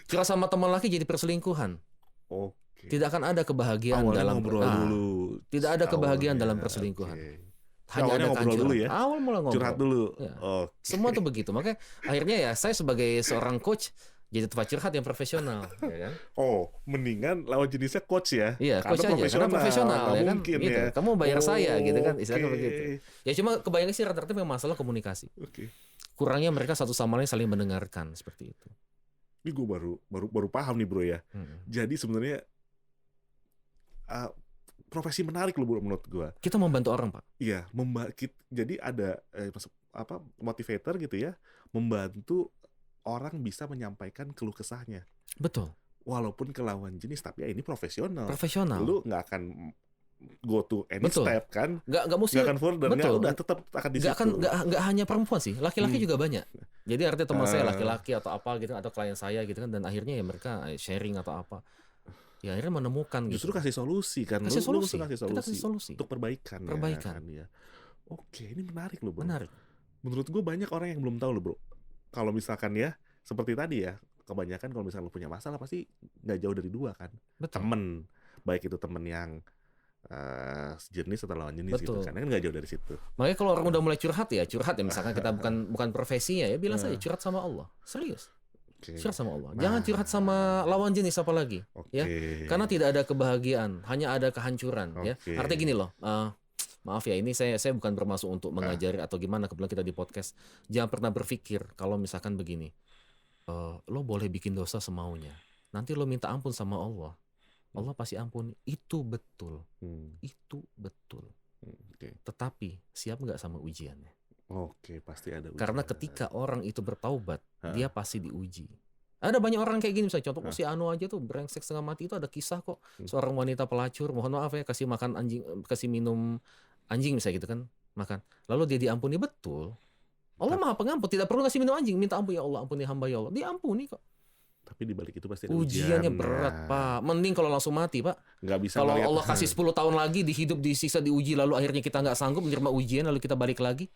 [SPEAKER 1] Curhat sama teman laki jadi perselingkuhan.
[SPEAKER 2] Oke.
[SPEAKER 1] Tidak akan ada kebahagiaan
[SPEAKER 2] Awalnya
[SPEAKER 1] dalam
[SPEAKER 2] ngobrol dulu.
[SPEAKER 1] Tidak ada kebahagiaan
[SPEAKER 2] Awalnya,
[SPEAKER 1] dalam perselingkuhan.
[SPEAKER 2] oke.
[SPEAKER 1] Hanya
[SPEAKER 2] Awalnya
[SPEAKER 1] ada
[SPEAKER 2] ngobrol
[SPEAKER 1] kehancuran.
[SPEAKER 2] dulu ya?
[SPEAKER 1] Awal mulai ngobrol.
[SPEAKER 2] Curhat dulu.
[SPEAKER 1] Ya.
[SPEAKER 2] Oke.
[SPEAKER 1] Semua tuh begitu. Makanya akhirnya ya saya sebagai seorang coach jadi tempat curhat yang profesional, ya kan?
[SPEAKER 2] Oh, mendingan lawan jenisnya coach ya?
[SPEAKER 1] Iya, coach aja. Karena profesional,
[SPEAKER 2] nggak
[SPEAKER 1] ya kan?
[SPEAKER 2] mungkin
[SPEAKER 1] Gitu.
[SPEAKER 2] ya.
[SPEAKER 1] Kamu bayar saya, gitu kan? Istilahnya
[SPEAKER 2] Oke.
[SPEAKER 1] begitu. Ya cuma kebayangnya sih rata-rata memang masalah komunikasi.
[SPEAKER 2] Oke.
[SPEAKER 1] Kurangnya mereka satu sama lain saling mendengarkan seperti itu.
[SPEAKER 2] Ini gue baru paham nih bro ya. Jadi sebenarnya profesi menarik loh bro menurut gue.
[SPEAKER 1] Kita membantu orang, Pak.
[SPEAKER 2] Iya, jadi ada motivator gitu ya, membantu orang bisa menyampaikan keluh kesahnya.
[SPEAKER 1] Betul.
[SPEAKER 2] Walaupun ke lawan jenis, tapi ya ini profesional.
[SPEAKER 1] Profesional.
[SPEAKER 2] Lu nggak akan go to any
[SPEAKER 1] Betul.
[SPEAKER 2] step kan?
[SPEAKER 1] Nggak mesti.
[SPEAKER 2] Nggak akan further,
[SPEAKER 1] Betul.
[SPEAKER 2] udah tetap akan di situ.
[SPEAKER 1] Nggak hanya perempuan sih, laki-laki juga banyak. Jadi artinya teman saya laki-laki atau apa gitu, atau klien saya gitu kan, dan akhirnya ya mereka sharing atau apa. Ya akhirnya menemukan
[SPEAKER 2] Justru
[SPEAKER 1] gitu.
[SPEAKER 2] kasih solusi kan?
[SPEAKER 1] Kasih
[SPEAKER 2] Lu
[SPEAKER 1] solusi.
[SPEAKER 2] kasih
[SPEAKER 1] Kita kasih solusi.
[SPEAKER 2] untuk perbaikan.
[SPEAKER 1] Perbaikan.
[SPEAKER 2] Ya, kan, ya. Oke, ini menarik loh bro.
[SPEAKER 1] Menarik.
[SPEAKER 2] Menurut gue banyak orang yang belum tahu loh bro. Kalau misalkan ya, seperti tadi ya, kebanyakan kalau misalkan lu punya masalah pasti nggak jauh dari dua kan.
[SPEAKER 1] Betul.
[SPEAKER 2] Temen, baik itu temen yang sejenis atau lawan jenis gitu
[SPEAKER 1] Betul.
[SPEAKER 2] kan nggak jauh dari situ.
[SPEAKER 1] Makanya kalau orang udah mulai curhat ya misalkan kita bukan profesinya ya, bilang saja curhat sama Allah. Serius.
[SPEAKER 2] Oke.
[SPEAKER 1] Curhat sama Allah. Jangan curhat sama lawan jenis apalagi.
[SPEAKER 2] Oke.
[SPEAKER 1] Ya. Karena tidak ada kebahagiaan, hanya ada kehancuran. Ya.
[SPEAKER 2] Oke.
[SPEAKER 1] Artinya gini loh, maaf ya, ini saya bukan bermaksud untuk mengajari atau gimana, kebetulan kita di podcast. Jangan pernah berpikir kalau misalkan begini, lo boleh bikin dosa semaunya. Nanti lo minta ampun sama Allah. Allah pasti ampuni. Itu betul. Itu betul.
[SPEAKER 2] Oke.
[SPEAKER 1] Tetapi siap nggak sama ujiannya?
[SPEAKER 2] Oke, pasti ada ujian.
[SPEAKER 1] Karena ketika orang itu bertaubat, dia pasti diuji. Ada banyak orang kayak gini, misalnya contoh si Anu aja tuh brengsek setengah mati, itu ada kisah kok. Seorang wanita pelacur, mohon maaf ya, kasih makan anjing, kasih minum anjing misalnya gitu kan, makan. Lalu dia diampuni, betul. Allah Maha Pengampun, tidak perlu ngasih minum anjing, minta ampun ya Allah, ampuni hamba ya Allah. Diampuni kok.
[SPEAKER 2] Tapi di balik itu pasti ada
[SPEAKER 1] Ujiannya
[SPEAKER 2] ujian,
[SPEAKER 1] berat,
[SPEAKER 2] ya.
[SPEAKER 1] Pak. Mending kalau langsung mati, Pak.
[SPEAKER 2] Nggak bisa
[SPEAKER 1] Kalau
[SPEAKER 2] ngeliat-
[SPEAKER 1] Allah kasih 10 tahun lagi dihidup, disiksa, diuji, lalu akhirnya kita nggak sanggup menerima ujian, lalu kita balik lagi.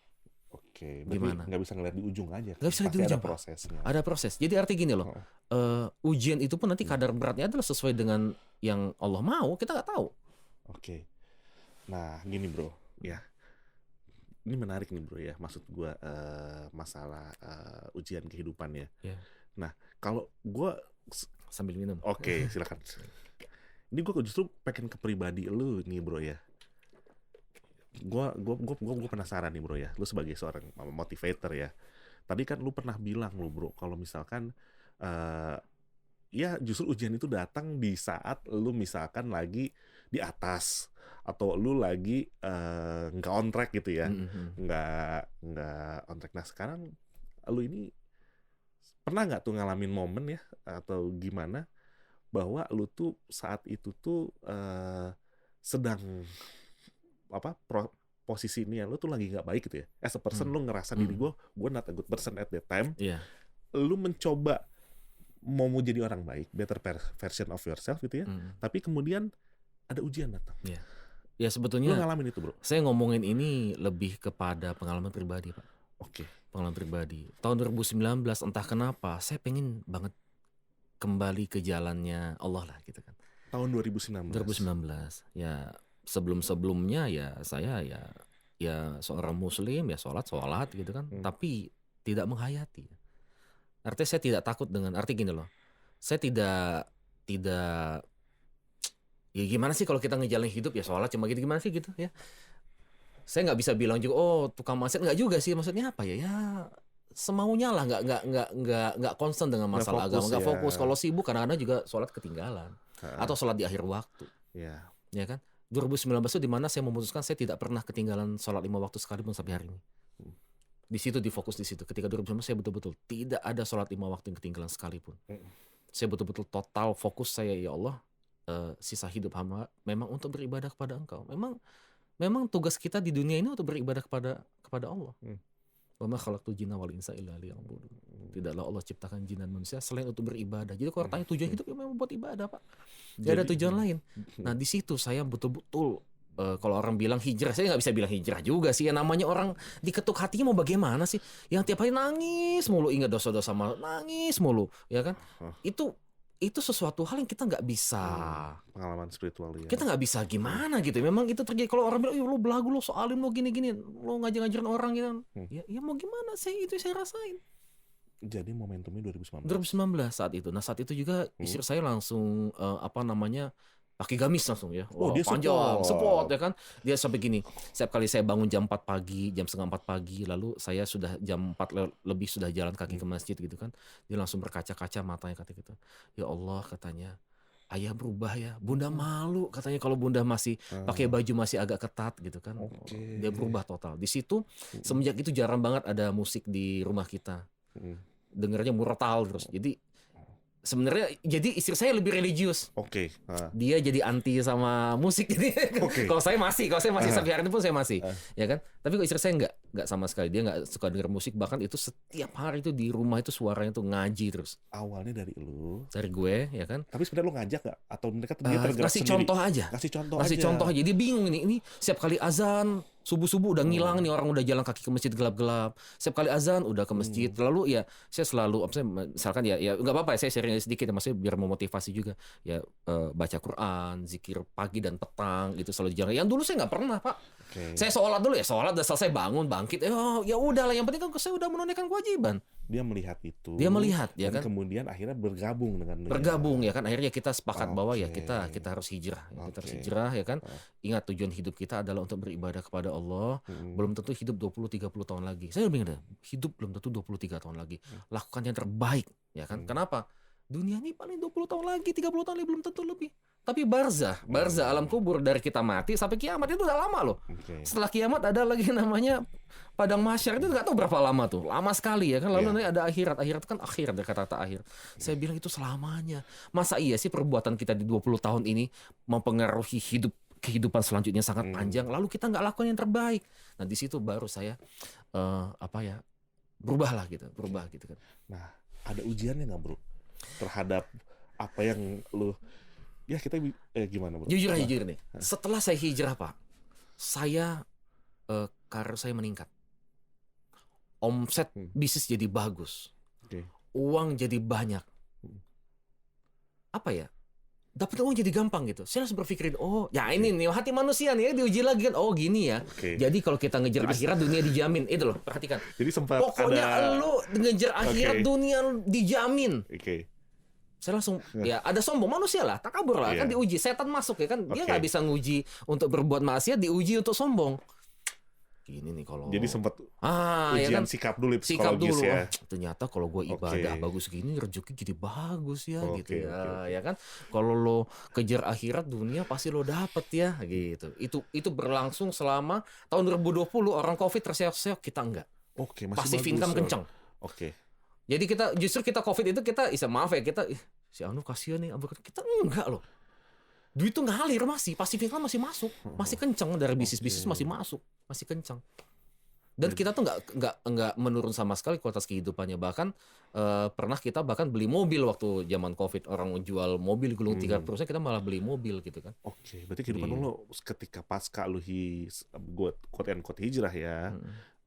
[SPEAKER 2] Oke,
[SPEAKER 1] Gimana?
[SPEAKER 2] nggak bisa ngeliat di ujung aja.
[SPEAKER 1] Nggak bisa
[SPEAKER 2] Pasti
[SPEAKER 1] di ujung,
[SPEAKER 2] ada
[SPEAKER 1] Pak.
[SPEAKER 2] prosesnya.
[SPEAKER 1] Ada proses. Jadi arti gini loh, ujian itu pun nanti kadar beratnya adalah sesuai dengan yang Allah mau, kita nggak tahu.
[SPEAKER 2] Oke. Nah, gini bro, ya. Ini menarik nih bro ya, maksud gua masalah ujian kehidupan ya.
[SPEAKER 1] Ya.
[SPEAKER 2] Nah, kalau gua
[SPEAKER 1] Sambil minum.
[SPEAKER 2] oke, silakan. Ini gua justru pengen ke pribadi lu nih bro ya. Gua penasaran nih bro ya, lu sebagai seorang motivator ya. Tadi kan lu pernah bilang lu bro, kalau misalkan ya justru ujian itu datang di saat lu misalkan lagi di atas atau lu lagi nggak on track gitu ya, nggak on track. Nah sekarang lu ini pernah nggak tuh ngalamin momen ya atau gimana bahwa lu tuh saat itu tuh sedang posisi ini ya lu tuh lagi nggak baik gitu ya, as a person lu ngerasa diri gue not a good person at that time.
[SPEAKER 1] Iya.
[SPEAKER 2] Lu mencoba mau jadi orang baik, better version of yourself gitu ya, tapi kemudian ada ujian datang.
[SPEAKER 1] Iya. Ya sebetulnya
[SPEAKER 2] Lu ngalamin itu bro?
[SPEAKER 1] saya ngomongin ini lebih kepada pengalaman pribadi, Pak.
[SPEAKER 2] Oke.
[SPEAKER 1] Pengalaman pribadi. Tahun 2019 entah kenapa saya pengen banget kembali ke jalannya Allah lah gitu kan.
[SPEAKER 2] Tahun 2019.
[SPEAKER 1] 2019. Ya sebelum-sebelumnya ya saya ya seorang muslim ya sholat gitu kan, tapi tidak menghayati. Artinya saya tidak takut dengan arti gini loh. Saya tidak ya gimana sih kalau kita ngejalanin hidup ya sholat cuma gitu gimana sih gitu ya. Saya nggak bisa bilang juga tukang maksiat, nggak juga sih, maksudnya apa ya semaunya lah, nggak concern dengan masalah agama, nggak fokus. Kalau sibuk kadang-kadang juga sholat ketinggalan atau sholat di akhir waktu. Ya kan 2019 itu dimana saya memutuskan saya tidak pernah ketinggalan sholat 5 waktu sekalipun sampai hari ini. Di situ difokus di situ. Ketika 2019 saya betul-betul tidak ada sholat 5 waktu yang ketinggalan sekalipun. Saya betul-betul total fokus saya, ya Allah, sisa hidup hamba memang untuk beribadah kepada Engkau. Memang tugas kita di dunia ini untuk beribadah kepada Allah. Wa ma khalaqtul jinna wal insa illa liya'budun. Tidaklah Allah ciptakan jin dan manusia selain untuk beribadah. Jadi kalau tanya tujuan hidup ya memang buat ibadah, Pak. Tidak ada tujuan lain. Nah, di situ saya betul-betul kalau orang bilang hijrah, saya nggak bisa bilang hijrah juga sih. Ya namanya orang diketuk hatinya mau bagaimana sih? Yang tiap hari nangis mulu, ingat dosa-dosa malu, nangis mulu, ya kan? Itu sesuatu hal yang kita nggak bisa
[SPEAKER 2] pengalaman spiritual ya.
[SPEAKER 1] Kita nggak bisa gimana gitu. Memang itu terjadi. Kalau orang bilang, lo belagu, lo soalim, lo gini-gini, lo ngajarin orang gitu. Ya mau gimana sih, itu saya rasain.
[SPEAKER 2] Jadi momentumnya 2019
[SPEAKER 1] saat itu. Nah saat itu juga istri saya langsung pakai gamis langsung ya.
[SPEAKER 2] Dia
[SPEAKER 1] panjang, support ya kan. Dia sampai gini, setiap kali saya bangun jam 4 pagi, jam setengah 4 pagi, lalu saya sudah jam 4 lebih sudah jalan kaki ke masjid gitu kan. Dia langsung berkaca-kaca matanya kata gitu. Ya Allah katanya, ayah berubah ya. Bunda malu katanya kalau bunda masih pakai baju masih agak ketat gitu kan. Dia berubah total. Di situ semenjak itu jarang banget ada musik di rumah kita. Dengernya murotal terus. Jadi sebenarnya jadi istri saya lebih religius. Dia jadi anti sama musik jadi. Kalau saya masih sampai hari ini pun saya masih, ya kan. Tapi kalau istri saya enggak sama sekali. Dia enggak suka denger musik, bahkan itu setiap hari itu di rumah itu suaranya tuh ngaji terus.
[SPEAKER 2] Awalnya dari lu,
[SPEAKER 1] dari gue, ya kan.
[SPEAKER 2] Tapi sebenarnya lu ngajak enggak atau mereka dia tergerak
[SPEAKER 1] kasih
[SPEAKER 2] sendiri?
[SPEAKER 1] Kasih contoh aja. Dia bingung ini setiap kali azan subuh udah ngilang nih, orang udah jalan kaki ke masjid gelap-gelap. Setiap kali azan udah ke masjid. Lalu ya saya selalu misalkan ya nggak apa-apa ya, saya sharing sedikit ya, maksudnya biar memotivasi juga ya, baca Quran, zikir pagi dan petang itu selalu jalan. Yang dulu saya nggak pernah, Pak. Saya sholat dulu ya, sholat udah selesai bangun bangkit, ya udahlah, yang penting kan saya udah menunaikan kewajiban.
[SPEAKER 2] Dia melihat itu.
[SPEAKER 1] Ya kan.
[SPEAKER 2] Kemudian akhirnya bergabung dengan lu.
[SPEAKER 1] Ya kan. Akhirnya kita sepakat bahwa ya kita harus hijrah. Kita harus hijrah ya kan. Ingat tujuan hidup kita adalah untuk beribadah kepada Allah. Belum tentu hidup 20-30 tahun lagi. Saya lebih ingat, hidup belum tentu 23 tahun lagi. Lakukan yang terbaik ya kan. Kenapa? Dunia ini paling 20 tahun lagi, 30 tahun lagi, belum tentu lebih. Tapi barzah alam kubur, dari kita mati sampai kiamat itu udah lama loh. Setelah kiamat ada lagi namanya padang mahsyar, itu nggak tahu berapa lama tuh, lama sekali ya kan. Lalu nanti ada akhirat kan akhir, ada kata-kata akhir. Saya bilang itu selamanya. Masa iya sih perbuatan kita di 20 tahun ini mempengaruhi kehidupan selanjutnya sangat panjang, lalu kita nggak lakukan yang terbaik. Nah di situ baru saya berubah gitu kan.
[SPEAKER 2] Nah ada ujiannya nggak bro terhadap apa yang lu ya kita gimana bro?
[SPEAKER 1] Jujur nih, setelah saya hijrah Pak, saya karir saya meningkat, omset bisnis jadi bagus, uang jadi banyak, apa ya, dapat uang jadi gampang gitu. Saya langsung berpikirin, ini nih hati manusia nih diuji lagi kan. Gini ya. Jadi kalau kita ngejar akhirat, dunia dijamin. Itu loh, perhatikan.
[SPEAKER 2] Jadi sempat
[SPEAKER 1] pokoknya lu ngejar akhirat, dunia dijamin. Saya langsung ya ada sombong, manusia lah, takabur lah kan, diuji, setan masuk ya kan. Dia nggak bisa nguji untuk berbuat maksiat, diuji untuk sombong. Gini nih kalau
[SPEAKER 2] jadi sempat
[SPEAKER 1] ujian
[SPEAKER 2] ya kan? Sikap dulu ya.
[SPEAKER 1] Ternyata kalau gue ibadah bagus gini, rezeki jadi bagus ya gitu ya. Ya kan, kalau lo kejar akhirat, dunia pasti lo dapet ya gitu. Itu berlangsung selama tahun 2020. Orang Covid terseok-seok, kita enggak. Pasif income kenceng. Jadi kita Covid itu kita maaf ya, kita si Anu kasihan nih, kita enggak loh. Duit itu ngalir masih, pasif income masih masuk, masih kenceng, dari bisnis masih masuk, masih kenceng. Dan kita tuh nggak menurun sama sekali kualitas kehidupannya. Bahkan pernah kita bahkan beli mobil waktu zaman Covid, orang jual mobil gulung 300%, kita malah beli mobil gitu kan.
[SPEAKER 2] Berarti kehidupan lu ketika pasca lu quote and quote hijrah ya,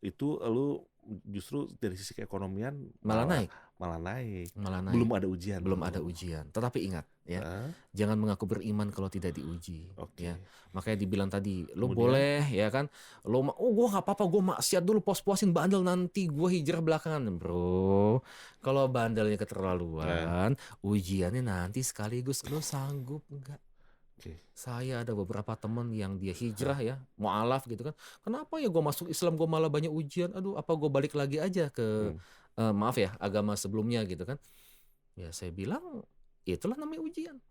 [SPEAKER 2] itu lu justru dari sisi keekonomian
[SPEAKER 1] Malah naik.
[SPEAKER 2] malah naik.
[SPEAKER 1] Malah naik.
[SPEAKER 2] Belum ada ujian.
[SPEAKER 1] Belum ada ujian. Tetapi ingat ya, jangan mengaku beriman kalau tidak diuji.
[SPEAKER 2] Oke.
[SPEAKER 1] Ya. Makanya dibilang tadi, lo
[SPEAKER 2] Kemudian?
[SPEAKER 1] boleh ya kan, gue nggak apa-apa, gue maksiat dulu, puas-puasin bandel, nanti gue hijrah belakangan, bro. Kalau bandelnya keterlaluan, ujiannya nanti sekaligus, lo sanggup nggak?
[SPEAKER 2] Oke.
[SPEAKER 1] Saya ada beberapa teman yang dia hijrah ya, mu'alaf gitu kan. Kenapa ya gue masuk Islam gue malah banyak ujian? Aduh, apa gue balik lagi aja ke maaf ya, agama sebelumnya gitu kan? Ya saya bilang, itulah namanya ujian.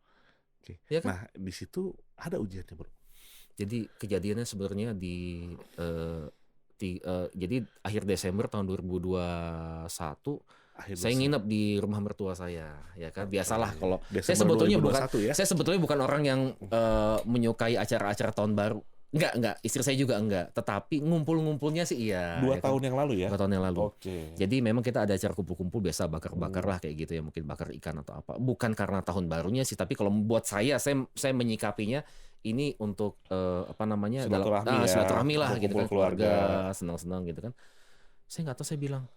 [SPEAKER 2] Oke.
[SPEAKER 1] Ya kan?
[SPEAKER 2] Nah, di situ ada ujiannya, bro.
[SPEAKER 1] Jadi kejadiannya sebenarnya jadi akhir Desember tahun 2021 saya nginep di rumah mertua saya, ya kan. Biasalah kalau saya sebetulnya bukan orang yang menyukai acara-acara tahun baru. Enggak, istri saya juga enggak. Tetapi ngumpul-ngumpulnya sih iya.
[SPEAKER 2] 2 tahun yang lalu ya?
[SPEAKER 1] 2 tahun yang lalu.
[SPEAKER 2] Oke.
[SPEAKER 1] Jadi memang kita ada acara kumpul-kumpul biasa, bakar-bakar lah kayak gitu ya, mungkin bakar ikan atau apa. Bukan karena tahun barunya sih, tapi kalau buat saya menyikapinya ini untuk silaturahmi lah gitu kan, keluarga senang-senang gitu kan. Saya nggak tahu, saya bilang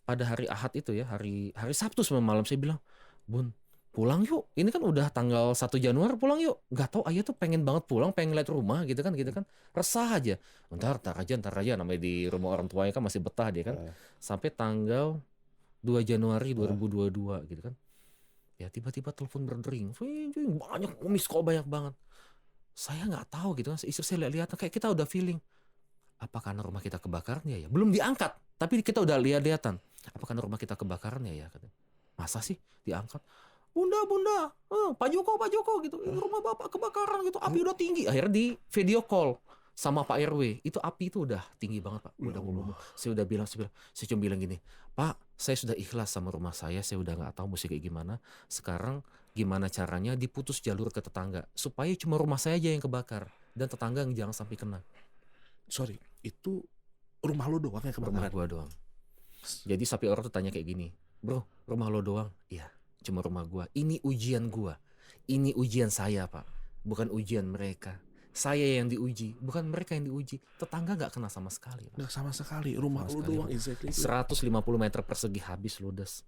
[SPEAKER 1] pada hari Ahad itu ya, hari Sabtu malam saya bilang, Bun, pulang yuk. Ini kan udah tanggal 1 Januari, pulang yuk. Nggak tahu, ayah tuh pengen banget pulang, pengen lihat rumah gitu kan. Resah aja. Ntar aja, namanya di rumah orang tuanya kan masih betah dia kan. Sampai tanggal 2 Januari 2022 gitu kan. Ya tiba-tiba telepon berdering. Banyak miss call, banyak banget. Saya nggak tahu gitu kan. Istri saya lihat kayak kita udah feeling. Apa karena rumah kita kebakaran ya? Belum diangkat, tapi kita udah lihat-lihatan. Apa karena rumah kita kebakaran ya? Masa sih diangkat? Bunda, Pak Joko gitu. Rumah Bapak kebakaran gitu. Api udah tinggi. Akhirnya di video call sama Pak RW. Itu api itu udah tinggi banget, Pak. Udah ngomong. Saya cuma bilang gini, Pak, saya sudah ikhlas sama rumah saya udah nggak tahu mesti kayak gimana. Sekarang gimana caranya diputus jalur ke tetangga supaya cuma rumah saya aja yang kebakar dan tetangga jangan sampai kena.
[SPEAKER 2] Sorry, itu rumah lo doang yang kebakaran?
[SPEAKER 1] Rumah gua doang. Jadi sampai orang tuh tanya kayak gini, bro, rumah lo doang? Iya, cuma rumah gua. Ini ujian gua. Ini ujian saya, Pak. Bukan ujian mereka. Saya yang diuji, bukan mereka yang diuji. Tetangga nggak kena sama sekali, Pak.
[SPEAKER 2] Nggak sama sekali. Rumah lo doang, exactly.
[SPEAKER 1] 150 meter persegi habis ludes.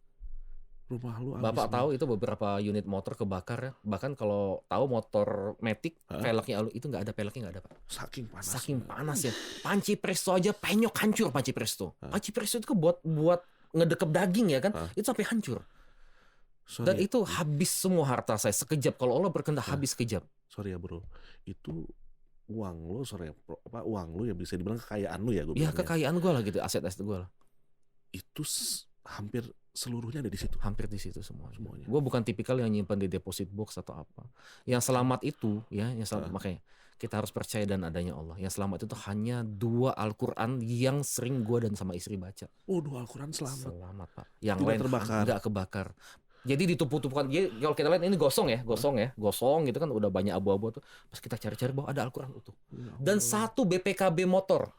[SPEAKER 2] Rumah lu
[SPEAKER 1] Bapak tahu itu beberapa unit motor kebakar ya. Bahkan kalau tahu motor Matic, velgnya itu nggak ada, peleknya nggak ada, Pak. Saking panas ya. Panci presto aja penyok hancur panci presto. Panci presto itu buat ngedekep daging ya kan. Itu sampai hancur. Dan itu habis semua harta saya sekejap. Kalau Allah berkehendak habis sekejap.
[SPEAKER 2] Sorry ya, bro. Itu uang lu, uang lu ya, bisa dibilang kekayaan lu ya,
[SPEAKER 1] Ya kekayaan gue lah gitu, aset-aset gue lah.
[SPEAKER 2] Itu hampir seluruhnya ada di situ.
[SPEAKER 1] Hampir di situ semuanya.
[SPEAKER 2] Semuanya.
[SPEAKER 1] Gue bukan tipikal yang nyimpan di deposit box atau apa. Yang selamat itu ya, makanya kita harus percaya dan adanya Allah. Yang selamat itu hanya 2 Al-Quran yang sering gue dan sama istri baca.
[SPEAKER 2] Oh, 2 Al-Quran selamat.
[SPEAKER 1] Selamat, Pak. Yang
[SPEAKER 2] tidak
[SPEAKER 1] lain
[SPEAKER 2] terbakar.
[SPEAKER 1] Nggak kebakar. Jadi ditumpuk-tumpukan. Kalau kita lihat ini gosong gitu kan, udah banyak abu-abu tuh. Pas kita cari-cari bahwa ada Al-Quran utuh. Dan 1 BPKB motor.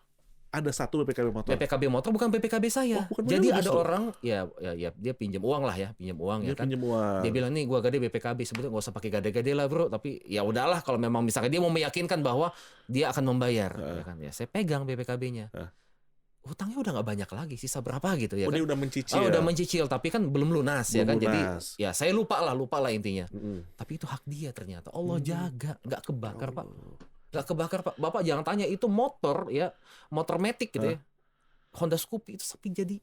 [SPEAKER 2] Ada 1 BPKB motor.
[SPEAKER 1] BPKB motor bukan BPKB saya. Jadi ada orang ya dia pinjam uang lah ya, pinjam uang ya kan. Dia bilang, nih gua gade BPKB, sebetulnya nggak usah pakai gade-gade lah, bro. Tapi ya udahlah, kalau memang misalkan dia mau meyakinkan bahwa dia akan membayar, ya kan. Ya saya pegang BPKB-nya. Utangnya udah nggak banyak lagi, sisa berapa gitu ya kan.
[SPEAKER 2] Dia udah mencicil.
[SPEAKER 1] Udah mencicil, tapi kan belum lunas ya kan. Jadi ya saya lupa lah intinya. Tapi itu hak dia ternyata. Allah jaga, nggak kebakar, Pak. Nggak kebakar, Pak. Bapak jangan tanya, itu motor ya, motor Matic gitu ya, Honda Scoopy itu sepi, jadi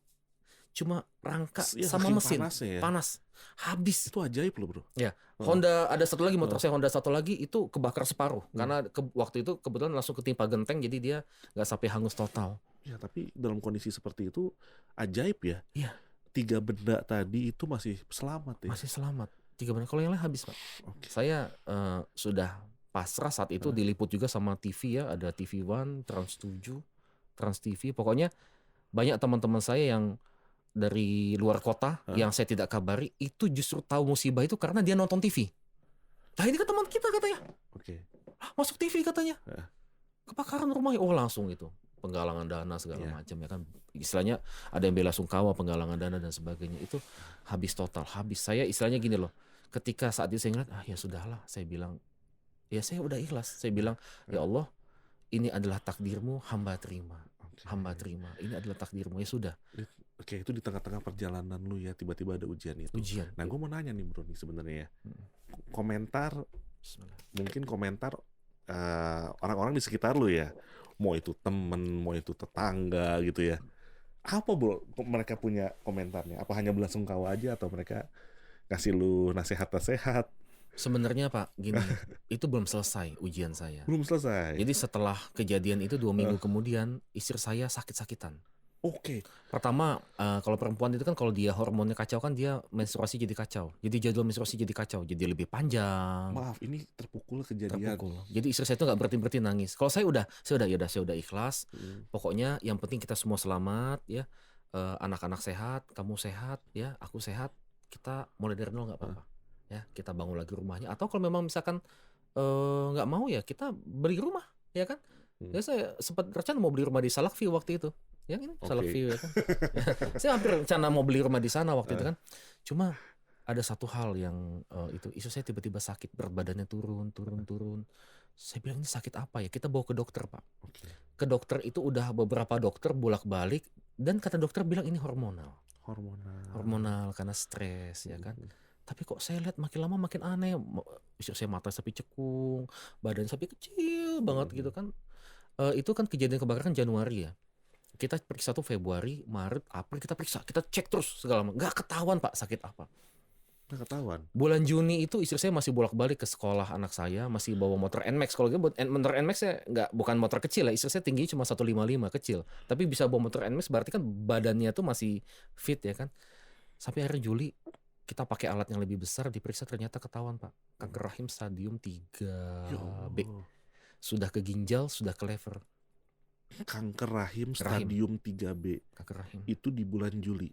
[SPEAKER 1] cuma rangka sama mesin panas habis.
[SPEAKER 2] Itu ajaib loh, bro.
[SPEAKER 1] Ya, Honda ada satu lagi, motor saya Honda satu lagi itu kebakar separuh karena waktu itu kebetulan langsung ketimpa genteng, jadi dia nggak sampai hangus total.
[SPEAKER 2] Ya, tapi dalam kondisi seperti itu ajaib ya.
[SPEAKER 1] Iya.
[SPEAKER 2] 3 benda tadi itu masih selamat ya.
[SPEAKER 1] Masih selamat. 3 benda, kalau yang lain habis, Pak. Saya sudah pasrah saat itu. Diliput juga sama TV ya, ada TV One, Trans 7, Trans TV. Pokoknya banyak teman-teman saya yang dari luar kota yang saya tidak kabari itu justru tahu musibah itu karena dia nonton TV. Nah ini kan teman kita katanya. Masuk TV katanya. Kebakaran rumahnya. Oh langsung itu penggalangan dana segala macam ya kan. Istilahnya ada yang bela sungkawa, penggalangan dana dan sebagainya. Itu habis total, habis. Saya istilahnya gini loh. Ketika saat itu saya ngeliat, ya sudahlah, saya bilang, ya saya udah ikhlas. Saya bilang, ya Allah, ini adalah takdirmu, hamba terima. hamba terima. Ini adalah takdirmu, ya sudah.
[SPEAKER 2] Oke, itu di tengah-tengah perjalanan lu ya, tiba-tiba ada ujian itu.
[SPEAKER 1] Ujian.
[SPEAKER 2] Nah, gue mau nanya nih bro nih sebenarnya ya. Komentar, mungkin komentar orang-orang di sekitar lu ya. Mau itu temen, mau itu tetangga gitu ya. Apa bro mereka punya komentarnya? Apa hanya belasungkawa aja atau mereka kasih lu nasihat-nasihat?
[SPEAKER 1] Sebenarnya Pak, gini, itu belum selesai ujian saya.
[SPEAKER 2] Belum selesai.
[SPEAKER 1] Jadi setelah kejadian itu 2 minggu kemudian, istri saya sakit-sakitan.
[SPEAKER 2] Oke.
[SPEAKER 1] Pertama, kalau perempuan itu kan kalau dia hormonnya kacau kan dia menstruasi jadi kacau. Jadi jadwal menstruasi jadi kacau, jadi lebih panjang.
[SPEAKER 2] Maaf, ini terpukul kejadian.
[SPEAKER 1] Terpukul. Jadi istri saya itu nggak berhenti nangis. Kalau saya udah ikhlas. Pokoknya yang penting kita semua selamat ya. Anak-anak sehat, kamu sehat ya, aku sehat. Kita mulai dari nol nggak apa-apa. Ya, kita bangun lagi rumahnya. Atau kalau memang misalkan nggak mau ya kita beli rumah, ya kan? Ya saya sempat rencana mau beli rumah di Salak View waktu itu. Yang ini Salak View ya kan. Saya hampir rencana mau beli rumah di sana waktu itu kan. Cuma ada satu hal yang itu istri saya tiba-tiba sakit, berat badannya turun. Saya bilang ini sakit apa ya? Kita bawa ke dokter Pak. Ke dokter itu udah beberapa dokter bolak-balik dan kata dokter bilang ini hormonal karena stres ya kan. Tapi kok saya lihat makin lama makin aneh. Saya mata sampai cekung, badan sampai kecil banget gitu kan. Itu kan kejadian kebakaran Januari ya. Kita periksa tuh Februari, Maret, April kita periksa, kita cek terus segala macam. Nggak ketahuan Pak sakit apa.
[SPEAKER 2] Nggak ketahuan.
[SPEAKER 1] Bulan Juni itu istri saya masih bolak-balik ke sekolah anak saya, masih bawa motor NMAX. Kalau gitu motor NMAX saya bukan motor kecil ya. Istri saya tinggi cuma 155 kecil. Tapi bisa bawa motor NMAX berarti kan badannya tuh masih fit ya kan. Sampai akhir Juli kita pakai alat yang lebih besar, diperiksa ternyata ketahuan Pak. Kanker rahim stadium 3B. Sudah ke ginjal, sudah ke lever.
[SPEAKER 2] Kanker rahim stadium 3B.
[SPEAKER 1] Kanker rahim.
[SPEAKER 2] Itu di bulan Juli.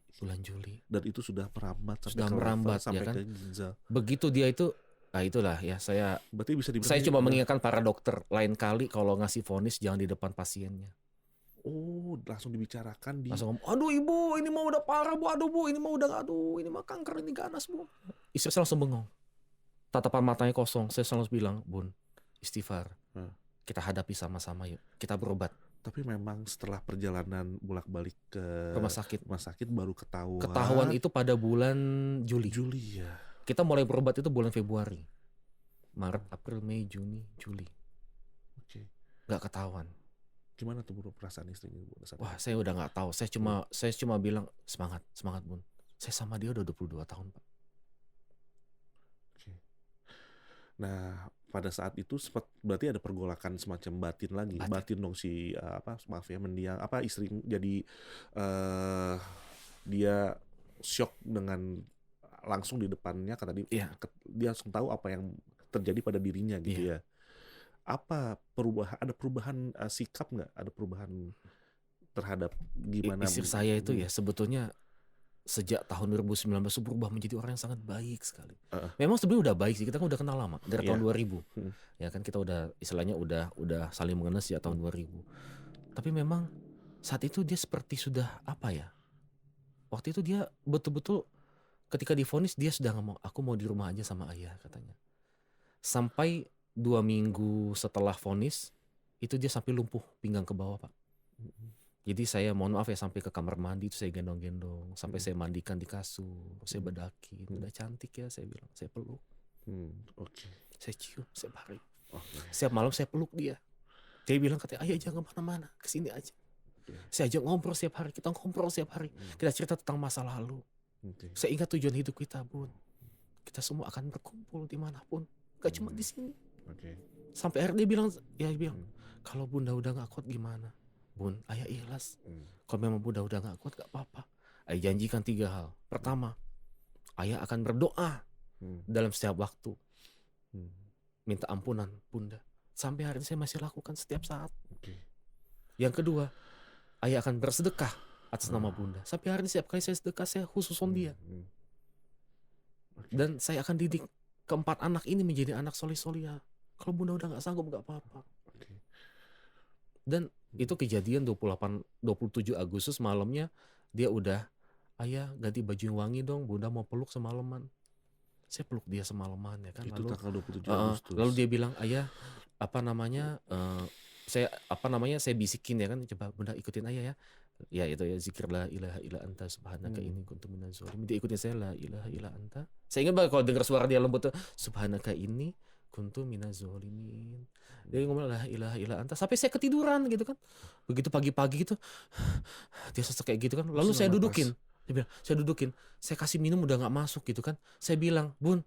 [SPEAKER 1] Dan
[SPEAKER 2] itu sudah merambat sampai
[SPEAKER 1] sudah merambat
[SPEAKER 2] sampai
[SPEAKER 1] ya kan?
[SPEAKER 2] ke ginjal.
[SPEAKER 1] Begitu dia itu, nah itulah ya saya.
[SPEAKER 2] Berarti bisa dibilang
[SPEAKER 1] saya coba mengingatkan para dokter lain kali kalau ngasih vonis jangan di depan pasiennya.
[SPEAKER 2] Oh, langsung dibicarakan
[SPEAKER 1] langsung ngomong, aduh ibu ini mah udah parah bu, aduh bu ini mah udah ini mah kanker, ini ganas bu. Istri saya langsung bengong, tatapan matanya kosong. Saya langsung bilang, Bun, istighfar, kita hadapi sama-sama yuk, kita berobat.
[SPEAKER 2] Tapi memang setelah perjalanan bolak-balik ke
[SPEAKER 1] rumah sakit
[SPEAKER 2] baru ketahuan.
[SPEAKER 1] Ketahuan itu pada bulan Juli
[SPEAKER 2] ya.
[SPEAKER 1] Kita mulai berobat itu bulan Februari, Maret, April, Mei, Juni, Juli. Nggak ketahuan.
[SPEAKER 2] Gimana tuh bro perasaan istrinya?
[SPEAKER 1] Wah, saya udah nggak tahu. Saya cuma bilang semangat Bun. Saya sama dia udah 22 tahun Pak.
[SPEAKER 2] Nah pada saat itu berarti ada pergolakan semacam batin lagi. Batin dong si maaf ya mendiang istri jadi dia shock dengan langsung di depannya kata dia langsung tahu apa yang terjadi pada dirinya gitu ya. Apa perubahan sikap nggak? Ada perubahan terhadap gimana?
[SPEAKER 1] Istri saya itu ya sebetulnya sejak tahun 2019 berubah menjadi orang yang sangat baik sekali. Memang sebenarnya udah baik sih, kita kan udah kenal lama dari tahun 2000. Ya kan kita udah istilahnya udah saling mengenal sejak tahun 2000. Tapi memang saat itu dia seperti sudah apa ya? Waktu itu dia betul-betul ketika divonis dia sudah ngomong, aku mau di rumah aja sama ayah katanya. Sampai 2 minggu setelah vonis itu dia sampai lumpuh pinggang ke bawah Pak. Jadi saya mohon maaf ya sampai ke kamar mandi itu saya gendong-gendong, sampai saya mandikan di kasur, saya bedakin, udah cantik ya saya bilang, saya peluk, saya cium, saya baring, setiap malam saya peluk dia. Dia bilang katanya ayah jangan kemana-mana, kesini aja. Saya ajak ngobrol setiap hari, kita ngobrol setiap hari, kita cerita tentang masa lalu. Saya ingat tujuan hidup kita Bun, kita semua akan berkumpul dimanapun, gak cuma di sini. Sampai akhirnya dia bilang, kalau bunda udah gak kuat gimana? Bun, ayah ikhlas. Kalau memang bunda udah gak kuat gak apa-apa. Ayah janjikan 3 hal. Pertama, ayah akan berdoa dalam setiap waktu. Minta ampunan bunda. Sampai hari ini saya masih lakukan setiap saat. Yang kedua, ayah akan bersedekah atas nama bunda. Sampai hari ini setiap kali saya sedekah, saya khusus on dia. Dan saya akan didik keempat anak ini menjadi anak soleh-solehah. Kalau bunda udah gak sanggup gak apa-apa. Dan itu kejadian 27 Agustus malamnya dia udah, ayah ganti baju wangi dong, bunda mau peluk semalaman. Saya peluk dia semalaman ya kan.
[SPEAKER 2] Itu tanggal 27 Agustus.
[SPEAKER 1] Lalu dia bilang, ayah saya bisikin ya kan, coba Bunda ikutin ayah ya. Ya itu ya, zikir la ilaha illa anta subhanaka inni kuntu minaz zalimin. Dia ikutin saya la ilaha illa anta. Saya ingat banget kalau dengar suara dia lembut tuh, subhanaka inni kuntu minaz zalimin. Dia ngomong la ilaha illa anta sampai saya ketiduran gitu kan. Begitu pagi-pagi gitu dia sesek kayak gitu kan. Lalu saya dudukin. Saya kasih minum udah nggak masuk gitu kan. Saya bilang, Bun,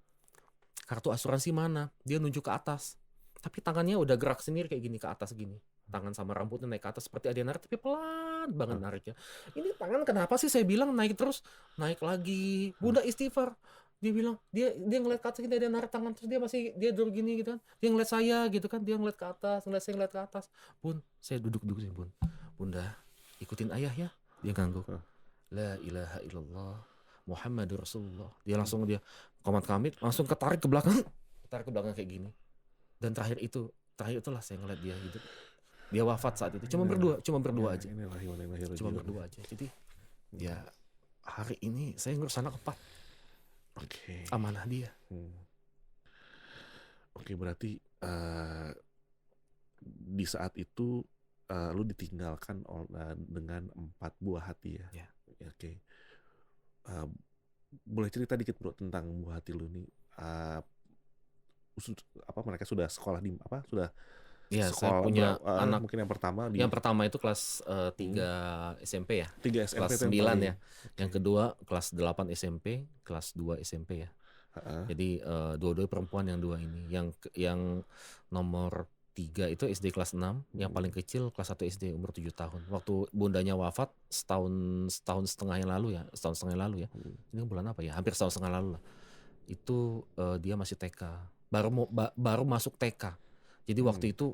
[SPEAKER 1] kartu asuransi mana? Dia nunjuk ke atas. Tapi tangannya udah gerak sendiri kayak gini ke atas gini. Tangan sama rambutnya naik ke atas seperti ada yang narik, tapi pelan banget nariknya. Ini tangan kenapa sih saya bilang naik terus, naik lagi. Bunda istighfar. Dia bilang, dia ngeliat ke atas gini, dia narik tangan terus dia duduk gini gitu kan. Dia ngeliat saya gitu kan, dia ngeliat ke atas, saya ngeliat ke atas. Bun, saya duduk sini, Bun. Bunda, ikutin ayah ya. Dia ngangguk. La ilaha illallah Muhammadur Rasulullah. Dia langsung komat kamit, langsung ketarik ke belakang kayak gini. Dan terakhir itulah saya ngeliat dia hidup. Dia wafat saat itu. Cuma berdua aja. Cuma berdua aja. Jadi ya hari ini saya ngurus anak 4.
[SPEAKER 2] Oke.
[SPEAKER 1] Amanah dia.
[SPEAKER 2] Oke, berarti di saat itu lu ditinggalkan dengan 4 buah hati ya.
[SPEAKER 1] Ya.
[SPEAKER 2] Oke. Boleh cerita dikit bro tentang buah hati lu nih. Mereka sudah sekolah di sudah
[SPEAKER 1] Ya,
[SPEAKER 2] sekolah,
[SPEAKER 1] saya punya anak.
[SPEAKER 2] mungkin yang pertama
[SPEAKER 1] Yang pertama itu kelas 3 SMP ya.
[SPEAKER 2] 3 SMP
[SPEAKER 1] kelas 9 ya. Yang kedua kelas 8 SMP, kelas 2 SMP ya. Jadi dua-dua perempuan yang 2 ini. Yang nomor 3 itu SD kelas 6, yang paling kecil kelas 1 SD umur 7 tahun. Waktu bundanya wafat setahun setengah yang lalu ya. Ini bulan apa ya? Hampir setahun setengah lalu lah. Itu dia masih TK. Baru masuk TK. Jadi waktu itu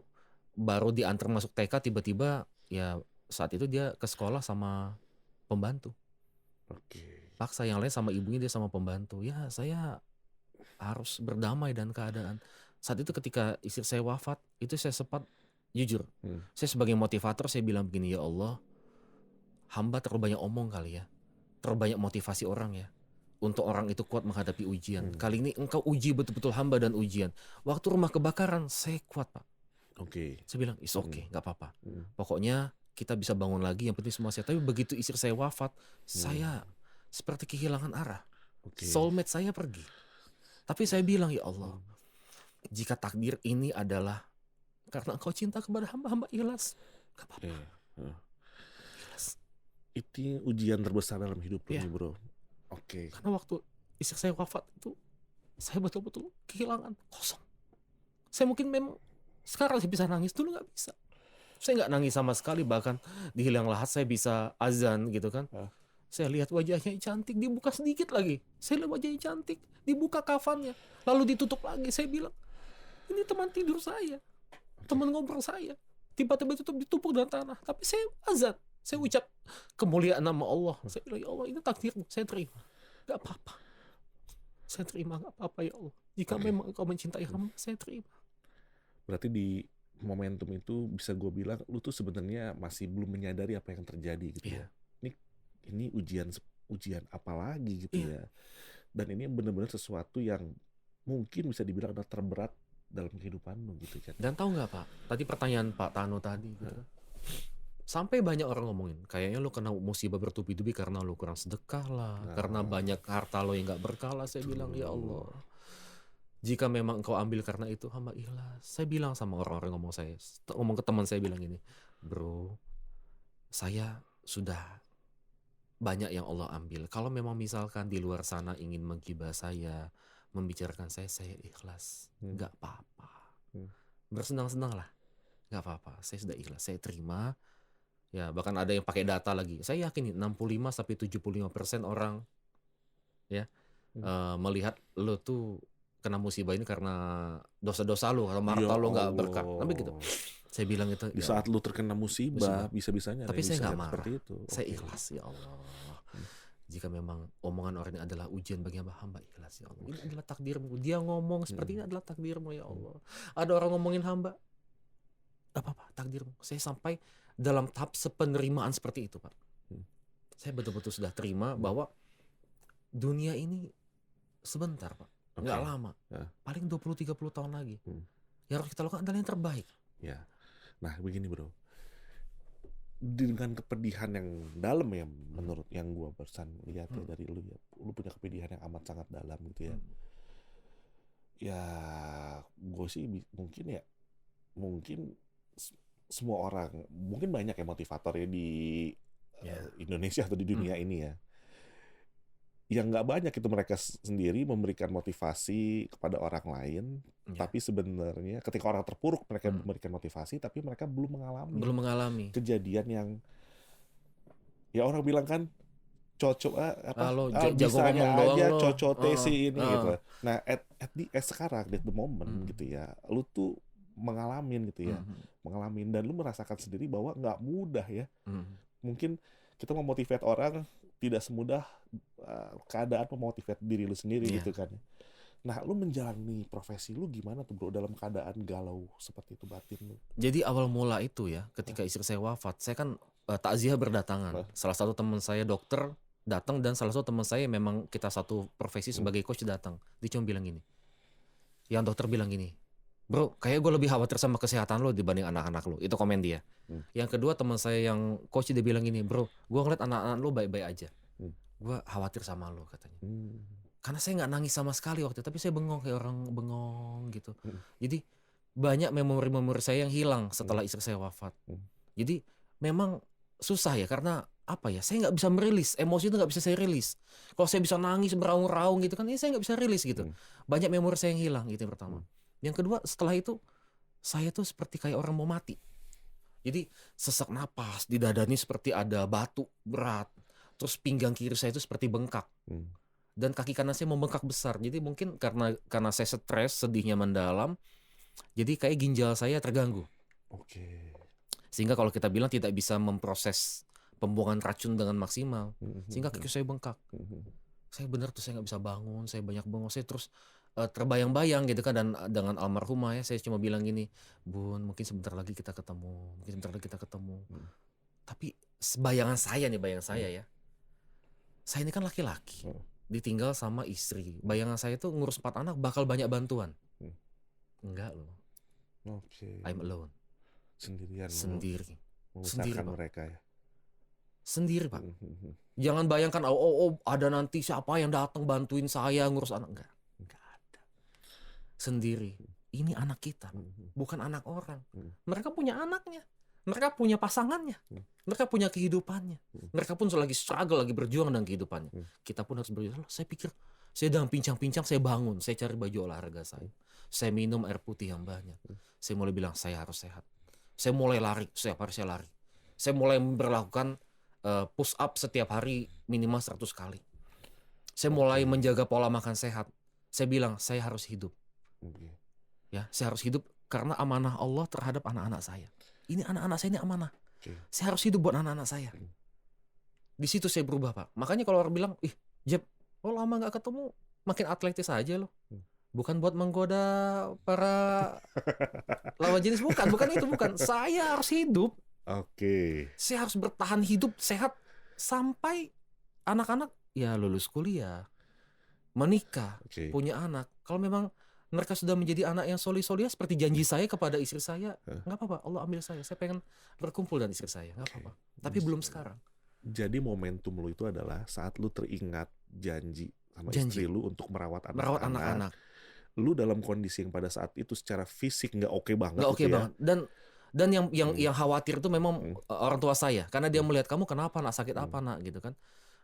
[SPEAKER 1] baru diantar masuk TK, tiba-tiba ya saat itu dia ke sekolah sama pembantu. Paksa, yang lain sama ibunya, dia sama pembantu. Ya saya harus berdamai dan keadaan. Saat itu ketika istri saya wafat, itu saya sempat jujur. Saya sebagai motivator saya bilang begini, ya Allah, hamba terlalu banyak omong kali ya. Terlalu banyak motivasi orang ya. Untuk orang itu kuat menghadapi ujian. Kali ini engkau uji betul-betul hamba dan ujian. Waktu rumah kebakaran, saya kuat Pak. Saya bilang, it's okay, gak apa-apa. Pokoknya kita bisa bangun lagi, yang penting semua sehat. Tapi begitu istri saya wafat, saya seperti kehilangan arah. Soulmate saya pergi. Tapi saya bilang, ya Allah, jika takdir ini adalah karena engkau cinta kepada hamba ikhlas, gak apa-apa. Ikhlas.
[SPEAKER 2] Itu ujian terbesar dalam hidup ini bro.
[SPEAKER 1] Karena waktu istri saya wafat itu, saya betul-betul kehilangan, kosong. Saya mungkin memang sekarang saya bisa nangis, dulu nggak bisa. Saya nggak nangis sama sekali, bahkan di hilang lahat saya bisa azan gitu kan. Saya lihat wajahnya cantik, dibuka sedikit lagi. Saya lihat wajahnya cantik, dibuka kafannya, lalu ditutup lagi. Saya bilang, ini teman tidur saya, teman ngobrol saya. Tiba-tiba ditumpuk dalam tanah. Tapi saya azan. Saya ucap kemuliaan nama Allah. Saya bilang, ya Allah, ini takdirmu, saya terima. Gak apa-apa. Saya terima, gak apa-apa ya Allah. Jika memang engkau mencintai hamba, saya terima.
[SPEAKER 2] Berarti di momentum itu bisa gue bilang, lu tuh sebenarnya masih belum menyadari apa yang terjadi gitu ya. Ini ujian apa lagi gitu ya. Dan ini benar-benar sesuatu yang mungkin bisa dibilang adalah terberat dalam kehidupan lu gitu kan.
[SPEAKER 1] Dan tahu nggak Pak, tadi pertanyaan Pak Tano tadi gitu. Sampai banyak orang ngomongin, kayaknya lo kena musibah bertubi-tubi karena lo kurang sedekah lah, karena banyak harta lo yang gak berkah lah. Saya bilang, ya Allah, jika memang engkau ambil karena itu, hamba ikhlas. Saya bilang sama orang-orang ngomong ke teman saya bilang gini, bro, saya sudah banyak yang Allah ambil. Kalau memang misalkan di luar sana ingin menggibah saya, membicarakan saya ikhlas, gak apa-apa. Bersenang-senang lah, gak apa-apa. Saya sudah ikhlas, saya terima. Ya, bahkan ada yang pakai data lagi. Saya yakin 65-75% orang ya melihat lo tuh kena musibah ini karena dosa-dosa lo, kalau harta lo nggak berkah. Tapi gitu. Saya bilang itu
[SPEAKER 2] di saat lo terkena musibah bisa-bisanya.
[SPEAKER 1] Tapi saya nggak marah.
[SPEAKER 2] Itu.
[SPEAKER 1] Saya ikhlas ya Allah. Jika memang omongan orang ini adalah ujian bagi hamba ikhlas ya Allah. Ini adalah takdirmu. Dia ngomong seperti ini adalah takdirmu ya Allah. Ada orang ngomongin hamba, apa-apa takdirmu. Saya sampai dalam tahap sepenerimaan seperti itu Pak. Saya betul-betul sudah terima bahwa dunia ini sebentar Pak, nggak lama, paling 20-30 tahun lagi. Yang harus kita lakukan adalah yang terbaik.
[SPEAKER 2] Ya, Nah, begini bro, dengan kepedihan yang dalam ya, menurut yang gua barusan lihat ya dari lu ya, lu punya kepedihan yang amat sangat dalam gitu ya. Ya, gue sih mungkin semua orang, mungkin banyak ya motivator ya di Indonesia atau di dunia ini ya. Yang nggak banyak itu mereka sendiri memberikan motivasi kepada orang lain, tapi sebenarnya ketika orang terpuruk mereka memberikan motivasi, tapi mereka belum mengalami kejadian yang ya orang bilang kan cocok
[SPEAKER 1] jago
[SPEAKER 2] bisanya
[SPEAKER 1] ngomong
[SPEAKER 2] aja
[SPEAKER 1] doang
[SPEAKER 2] cocote si ini gitu. Nah sekarang at the moment gitu ya, lu tuh mengalamin gitu ya, mengalamin dan lu merasakan sendiri bahwa nggak mudah ya. Mungkin kita memotivate orang tidak semudah keadaan memotivate diri lu sendiri gitu kan. Nah, lu menjalani profesi lu gimana tuh bro dalam keadaan galau seperti itu batin lu?
[SPEAKER 1] Jadi awal mula itu ya, ketika istri saya wafat, saya kan takziah berdatangan. Salah satu teman saya dokter datang dan salah satu teman saya memang kita satu profesi sebagai coach datang. Dia cuma bilang gini. Yang dokter bilang gini, "Bro, kayak gue lebih khawatir sama kesehatan lo dibanding anak-anak lo." Itu komen dia. Yang kedua teman saya yang coach dia bilang gini, "Bro, gue ngeliat anak-anak lo baik-baik aja. Gue khawatir sama lo," katanya. Karena saya nggak nangis sama sekali waktu itu, tapi saya bengong kayak orang bengong gitu. Jadi banyak memori-memori saya yang hilang setelah istri saya wafat. Jadi memang susah ya, karena apa ya, saya nggak bisa merilis emosi itu, nggak bisa saya rilis. Kalau saya bisa nangis beraung-raung gitu kan, saya nggak bisa rilis gitu. Banyak memori saya yang hilang gitu yang pertama. Yang kedua, setelah itu saya tuh seperti kayak orang mau mati. Jadi sesak napas, di dada ini seperti ada batu berat. Terus pinggang kiri saya itu seperti bengkak. Dan kaki kanan saya membengkak besar. Jadi mungkin karena saya stres, sedihnya mendalam, jadi kayak ginjal saya terganggu. Sehingga kalau kita bilang tidak bisa memproses pembuangan racun dengan maksimal, sehingga kaki saya bengkak. Saya benar tuh, saya nggak bisa bangun, saya banyak bengong, saya terus terbayang-bayang gitu kan. Dan dengan almarhumah ya, saya cuma bilang gini, "Bun, mungkin sebentar lagi kita ketemu, mungkin sebentar lagi kita ketemu." Tapi bayangan saya ya, saya ini kan laki-laki, ditinggal sama istri. Bayangan saya tuh ngurus 4 anak bakal banyak bantuan. Enggak loh. I'm alone. Sendiri.
[SPEAKER 2] Membesarkan mereka ya.
[SPEAKER 1] Sendiri Pak. Jangan bayangkan ada nanti siapa yang datang bantuin saya ngurus anak. Enggak ada. Sendiri. Ini anak kita, bukan anak orang. Mereka punya anaknya, mereka punya pasangannya, mereka punya kehidupannya, mereka pun lagi struggle, lagi berjuang dengan kehidupannya. Kita pun harus berjuang. Saya pikir saya sedang pincang-pincang, saya bangun, saya cari baju olahraga saya minum air putih yang banyak. Saya mulai bilang saya harus sehat. Saya mulai lari, setiap hari saya lari. Saya mulai berlakukan push up setiap hari minimal 100 kali. Saya mulai menjaga pola makan sehat. Saya bilang saya harus hidup. Ya, saya harus hidup karena amanah Allah terhadap anak-anak saya. Ini anak-anak saya ini amanah. Saya harus hidup buat anak-anak saya. Di situ saya berubah Pak. Makanya kalau orang bilang, Jeb, lo lama nggak ketemu, makin atletis aja lo. Bukan buat menggoda para lawan jenis, bukan itu. Saya harus hidup. Saya harus bertahan hidup sehat sampai anak-anak ya lulus kuliah, menikah, punya anak. Kalau memang mereka sudah menjadi anak yang solih-solih seperti janji saya kepada istri saya, nggak apa-apa, Allah ambil saya pengen berkumpul dengan istri saya, nggak apa-apa. Tapi belum sekarang.
[SPEAKER 2] Jadi momentum lu itu adalah saat lu teringat janji sama istri lu untuk merawat anak-anak. Lu dalam kondisi yang pada saat itu secara fisik nggak oke banget.
[SPEAKER 1] Nggak oke banget. Dan yang khawatir itu memang orang tua saya, karena dia melihat kamu kenapa nak, sakit apa nak gitu kan.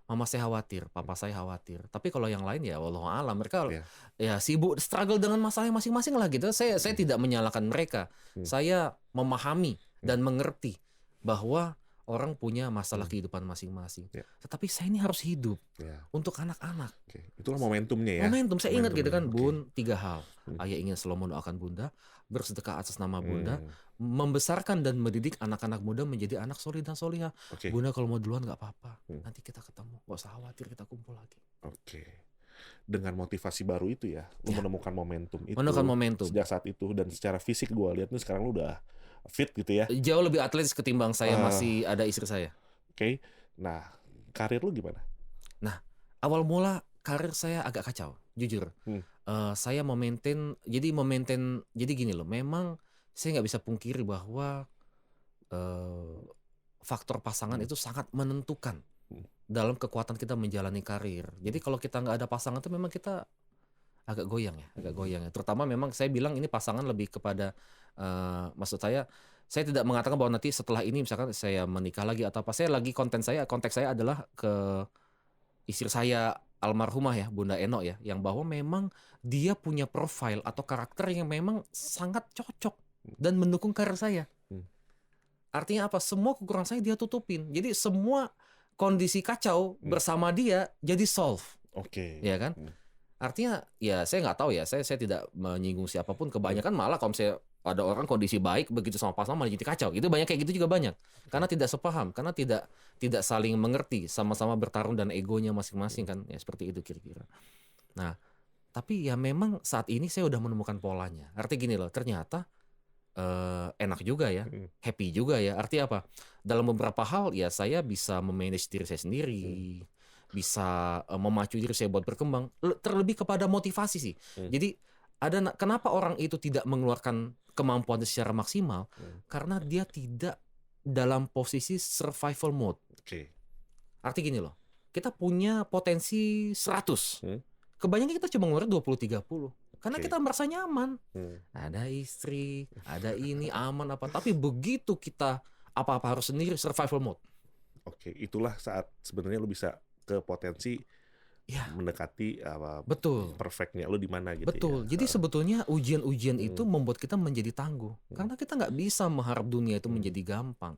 [SPEAKER 1] Mama saya khawatir, papa saya khawatir. Tapi kalau yang lain ya wallahu alam, mereka ya sibuk struggle dengan masalah masing-masing lah gitu. Saya tidak menyalahkan mereka. Saya memahami dan mengerti bahwa orang punya masalah kehidupan masing-masing. Tetapi saya ini harus hidup untuk anak-anak.
[SPEAKER 2] Itulah momentumnya ya.
[SPEAKER 1] Momentum, saya ingat gitu kan, Bun, 3 hal. Ayah ingin selalu mendoakan Bunda, bersedekah atas nama Bunda, membesarkan dan mendidik anak-anak muda menjadi anak solih dan solihah. Bunda kalau mau duluan nggak apa-apa, nanti kita ketemu, nggak usah khawatir, kita kumpul lagi.
[SPEAKER 2] Dengan motivasi baru itu ya, lu menemukan momentum itu.
[SPEAKER 1] Menemukan momentum.
[SPEAKER 2] Sejak saat itu, dan secara fisik gue lihat nih sekarang lu udah fit gitu ya.
[SPEAKER 1] Jauh lebih atletis ketimbang saya masih ada istri saya.
[SPEAKER 2] Nah karir lu gimana?
[SPEAKER 1] Nah awal mula karir saya agak kacau, jujur. Saya jadi gini loh, memang saya nggak bisa pungkiri bahwa faktor pasangan itu sangat menentukan dalam kekuatan kita menjalani karir. Jadi kalau kita nggak ada pasangan itu memang kita agak goyang ya. Terutama memang saya bilang ini pasangan lebih kepada, maksud saya tidak mengatakan bahwa nanti setelah ini misalkan saya menikah lagi atau apa. Konteks saya adalah ke istri saya almarhumah ya, Bunda Eno ya, yang bahwa memang dia punya profil atau karakter yang memang sangat cocok dan mendukung karir saya. Artinya apa? Semua kekurangan saya dia tutupin. Jadi semua kondisi kacau bersama dia jadi solve.
[SPEAKER 2] Oke.
[SPEAKER 1] Ya kan? Artinya ya saya nggak tahu ya. Saya tidak menyinggung siapapun. Kebanyakan malah kalau misalnya ada orang kondisi baik begitu sama pasangan malah jadi kacau. Itu banyak kayak gitu juga banyak. Karena tidak sepaham, karena tidak saling mengerti, sama-sama bertarung dan egonya masing-masing kan. Ya seperti itu kira-kira. Nah, tapi ya memang saat ini saya udah menemukan polanya. Artinya gini loh, ternyata enak juga ya, happy juga ya. Artinya apa? Dalam beberapa hal ya saya bisa memanage diri saya sendiri, bisa memacu diri saya buat berkembang. Terlebih kepada motivasi sih. Jadi kenapa orang itu tidak mengeluarkan kemampuannya secara maksimal? Karena dia tidak dalam posisi survival mode. Artinya gini loh, kita punya potensi 100. Kebanyakan kita cuma ngeluarin 20-30. Karena kita merasa nyaman. Ada istri, ada ini, aman apa. Tapi begitu kita apa-apa harus sendiri, survival mode.
[SPEAKER 2] Itulah saat sebenarnya lu bisa ke potensi mendekati
[SPEAKER 1] betul
[SPEAKER 2] perfectnya lu di mana gitu.
[SPEAKER 1] Betul.
[SPEAKER 2] Ya.
[SPEAKER 1] Jadi sebetulnya ujian-ujian itu membuat kita menjadi tangguh. Karena kita nggak bisa mengharap dunia itu menjadi gampang.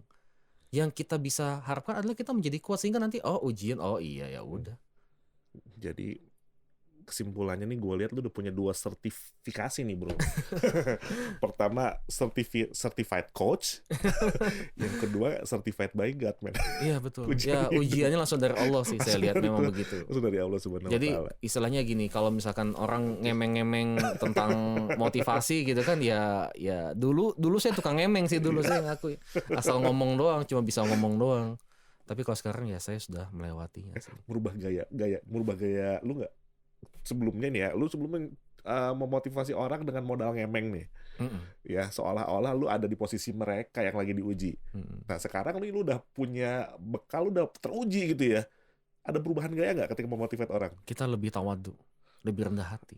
[SPEAKER 1] Yang kita bisa harapkan adalah kita menjadi kuat sehingga nanti ujian, iya ya udah.
[SPEAKER 2] Jadi kesimpulannya nih gue lihat lu udah punya 2 sertifikasi nih bro. Pertama certified coach, yang kedua certified by God man.
[SPEAKER 1] Iya betul. Ya ujiannya langsung dari Allah sih saya lihat memang begitu.
[SPEAKER 2] Langsung dari Allah Subhanahu wa
[SPEAKER 1] Jadi
[SPEAKER 2] Ta'ala.
[SPEAKER 1] istilahnya gini, kalau misalkan orang ngemeng-ngemeng tentang motivasi gitu kan ya dulu saya tukang ngemeng sih dulu saya ngaku. Asal ngomong doang, cuma bisa ngomong doang. Tapi kalau sekarang ya saya sudah melewatinya sih.
[SPEAKER 2] Merubah gaya lu nggak? Sebelumnya nih ya, lu sebelumnya memotivasi orang dengan modal ngemeng nih. Ya, seolah-olah lu ada di posisi mereka yang lagi diuji. Nah, sekarang lu udah punya bekal, lu udah teruji gitu ya. Ada perubahan gaya nggak ketika memotivate orang?
[SPEAKER 1] Kita lebih tawadu, lebih rendah hati.